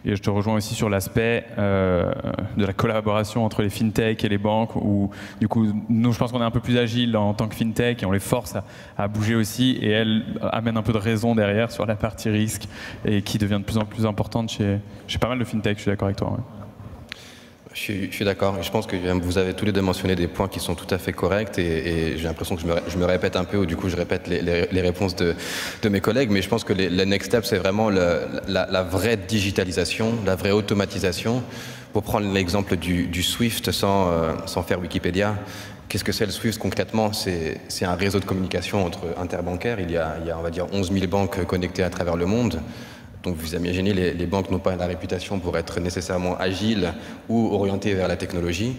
Et je te rejoins aussi sur l'aspect de la collaboration entre les fintechs et les banques, où du coup, nous, je pense qu'on est un peu plus agile en tant que fintech et on les force à bouger aussi, et elles amènent un peu de raison derrière sur la partie risque et qui devient de plus en plus importante chez pas mal de fintech. Je suis d'accord avec toi. Ouais. Je suis d'accord, et je pense que vous avez tous les deux mentionné des points qui sont tout à fait corrects, et j'ai l'impression que je me répète un peu, ou du coup je répète les réponses de mes collègues, mais je pense que le next step, c'est vraiment la vraie digitalisation, la vraie automatisation. Pour prendre l'exemple du SWIFT sans faire Wikipédia, qu'est-ce que c'est le SWIFT concrètement? C'est un réseau de communication interbancaire. Il y a, on va dire, 11 000 banques connectées à travers le monde. Donc vous imaginez, les banques n'ont pas la réputation pour être nécessairement agiles ou orientées vers la technologie.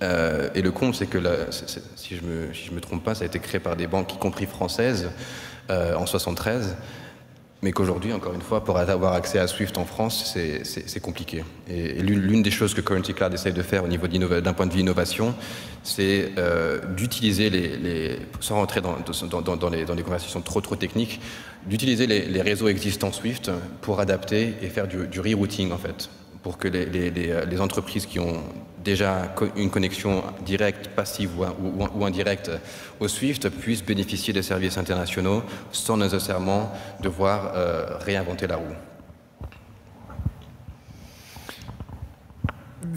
Et le compte, c'est que, si je me trompe pas, ça a été créé par des banques, y compris françaises, en 73. Mais qu'aujourd'hui, encore une fois, pour avoir accès à SWIFT en France, c'est compliqué. Et l'une des choses que Currency Cloud essaye de faire au niveau d'un point de vue innovation, c'est d'utiliser sans rentrer dans les conversations trop techniques, d'utiliser les réseaux existants SWIFT pour adapter et faire du rerouting en fait, pour que les entreprises qui ont déjà une connexion directe, passive ou indirecte au SWIFT puissent bénéficier des services internationaux sans nécessairement devoir réinventer la roue.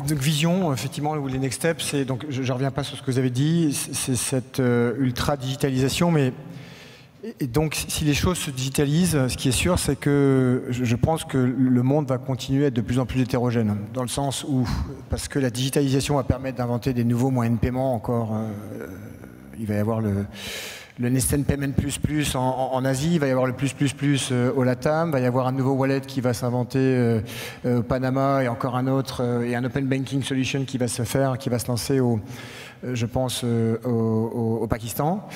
Donc vision, effectivement, les next steps, c'est donc je ne reviens pas sur ce que vous avez dit, c'est cette ultra digitalisation, mais et donc si les choses se digitalisent, ce qui est sûr, c'est que je pense que le monde va continuer à être de plus en plus hétérogène, dans le sens où, parce que la digitalisation va permettre d'inventer des nouveaux moyens de paiement encore, il va y avoir le Instant Payment plus en Asie, il va y avoir le plus au LATAM, il va y avoir un nouveau wallet qui va s'inventer au Panama et encore un autre, et un Open Banking Solution qui va se lancer je pense au Pakistan.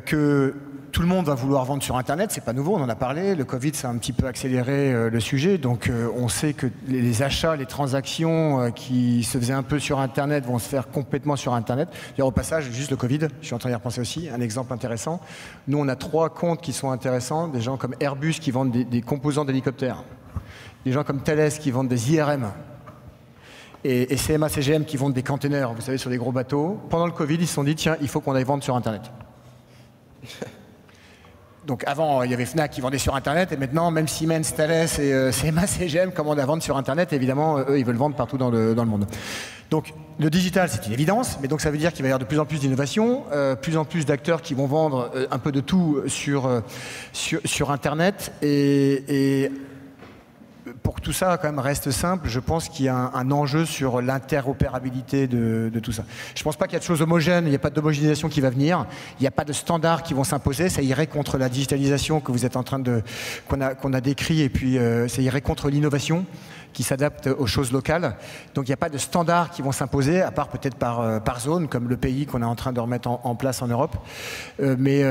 Que tout le monde va vouloir vendre sur Internet, c'est pas nouveau, on en a parlé, le Covid ça a un petit peu accéléré le sujet, donc on sait que les achats, les transactions qui se faisaient un peu sur Internet vont se faire complètement sur Internet. D'ailleurs au passage, juste le Covid, je suis en train d'y repenser aussi, un exemple intéressant. Nous on a 3 comptes qui sont intéressants, des gens comme Airbus qui vendent des composants d'hélicoptères, des gens comme Thales qui vendent des IRM, et CMA CGM qui vendent des containers, vous savez, sur des gros bateaux. Pendant le Covid, ils se sont dit, tiens, il faut qu'on aille vendre sur Internet. Donc avant, il y avait Fnac qui vendait sur Internet, et maintenant, même Siemens, Thales et CMA, CGM commandent à vendre sur Internet. Évidemment, eux, ils veulent vendre partout dans le monde. Donc le digital, c'est une évidence, mais donc ça veut dire qu'il va y avoir de plus en plus d'innovation, plus en plus d'acteurs qui vont vendre un peu de tout sur Internet. Et pour que tout ça quand même reste simple, je pense qu'il y a un enjeu sur l'interopérabilité de tout ça. Je ne pense pas qu'il y a de choses homogènes, il n'y a pas d'homogénéisation qui va venir, il n'y a pas de standards qui vont s'imposer, ça irait contre la digitalisation que vous êtes en train qu'on a décrit, et puis ça irait contre l'innovation qui s'adapte aux choses locales. Donc il n'y a pas de standards qui vont s'imposer, à part peut-être par zone, comme le pays qu'on est en train de remettre en place en Europe. Mais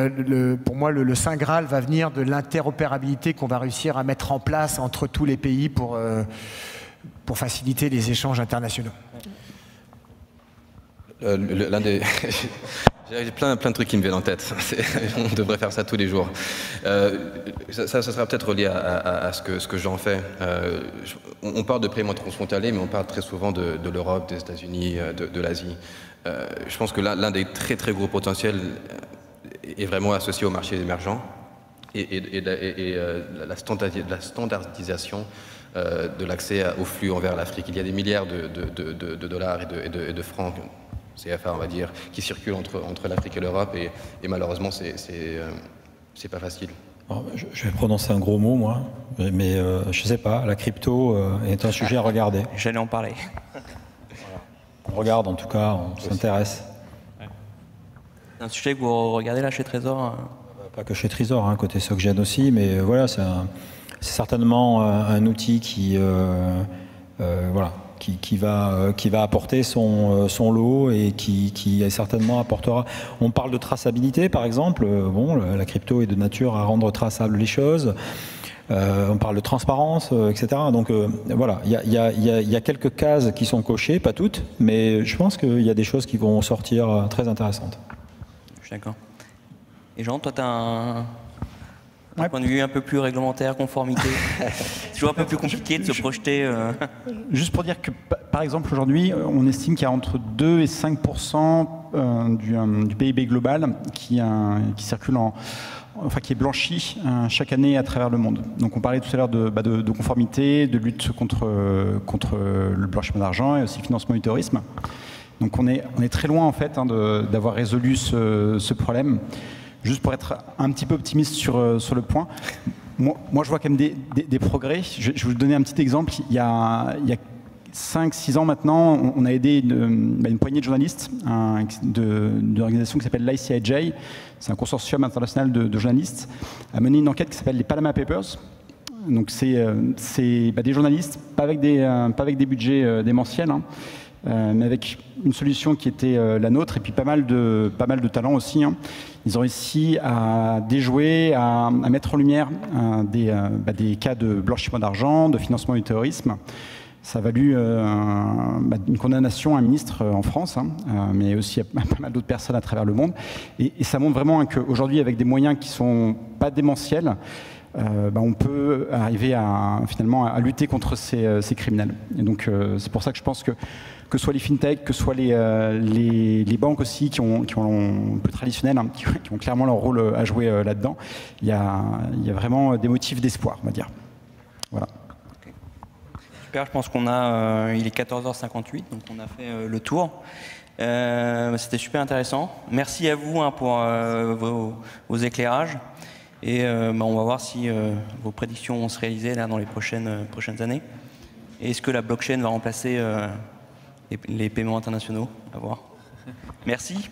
pour moi, le Saint Graal va venir de l'interopérabilité qu'on va réussir à mettre en place entre tous les pays pour faciliter les échanges internationaux. J'ai plein de trucs qui me viennent en tête. On devrait faire ça tous les jours. Ça sera peut-être relié à ce que j'en fais. On parle de paiement transfrontalier, mais on parle très souvent de l'Europe, des États-Unis, de l'Asie. Je pense que l'un des très très gros potentiels est vraiment associé au marché émergent et la standardisation de l'accès aux flux envers l'Afrique. Il y a des milliards de dollars et de francs CFA, on va dire, qui circulent entre l'Afrique et l'Europe, et malheureusement, c'est pas facile. Alors, je vais prononcer un gros mot, moi, mais je sais pas, la crypto est un sujet à regarder. J'allais en parler. Voilà. On regarde, en tout cas, on s'intéresse. C'est un sujet que vous regardez là chez Trésor? Pas que chez Trésor, hein, côté SocGen aussi, mais voilà, c'est certainement un outil qui va apporter son lot et qui certainement apportera. On parle de traçabilité, par exemple. Bon, la crypto est de nature à rendre traçables les choses. On parle de transparence, etc. Donc voilà, il y a quelques cases qui sont cochées, pas toutes, mais je pense qu'il y a des choses qui vont sortir très intéressantes. Je suis d'accord. Et Jean, toi, tu as un point de vue un peu plus réglementaire, conformité. C'est toujours un peu plus compliqué de se projeter. Juste pour dire que, par exemple, aujourd'hui, on estime qu'il y a entre 2 et 5% du PIB global qui circule qui est blanchi chaque année à travers le monde. Donc on parlait tout à l'heure de conformité, de lutte contre le blanchiment d'argent et aussi financement du terrorisme. Donc on est très loin en fait d'avoir résolu ce problème. Juste pour être un petit peu optimiste sur le point, moi je vois quand même des progrès. Je vais vous donner un petit exemple. Il y a 5-6 ans maintenant, on a aidé une poignée de journalistes d'une organisation qui s'appelle l'ICIJ. C'est un consortium international de journalistes, à mener une enquête qui s'appelle les Panama Papers. Donc c'est des journalistes, pas avec des budgets démentiels, hein, mais avec une solution qui était la nôtre, et puis pas mal de talents aussi. Hein. Ils ont réussi à déjouer, à mettre en lumière des cas de blanchiment d'argent, de financement du terrorisme. Ça a valu une condamnation à un ministre en France, hein, mais aussi à pas mal d'autres personnes à travers le monde. Et ça montre vraiment qu'aujourd'hui, avec des moyens qui ne sont pas démentiels, on peut arriver finalement à lutter contre ces criminels. Et donc c'est pour ça que je pense que ce soit les fintechs, que ce soit les banques aussi qui ont un peu traditionnelles, hein, qui ont clairement leur rôle à jouer là-dedans, il y a vraiment des motifs d'espoir, on va dire. Voilà. Okay. Super, je pense qu'il est 14h58, donc on a fait le tour. C'était super intéressant. Merci à vous pour vos éclairages. Et on va voir si vos prédictions vont se réaliser là, dans les prochaines années. Et est-ce que la blockchain va remplacer les paiements internationaux? À voir. Merci.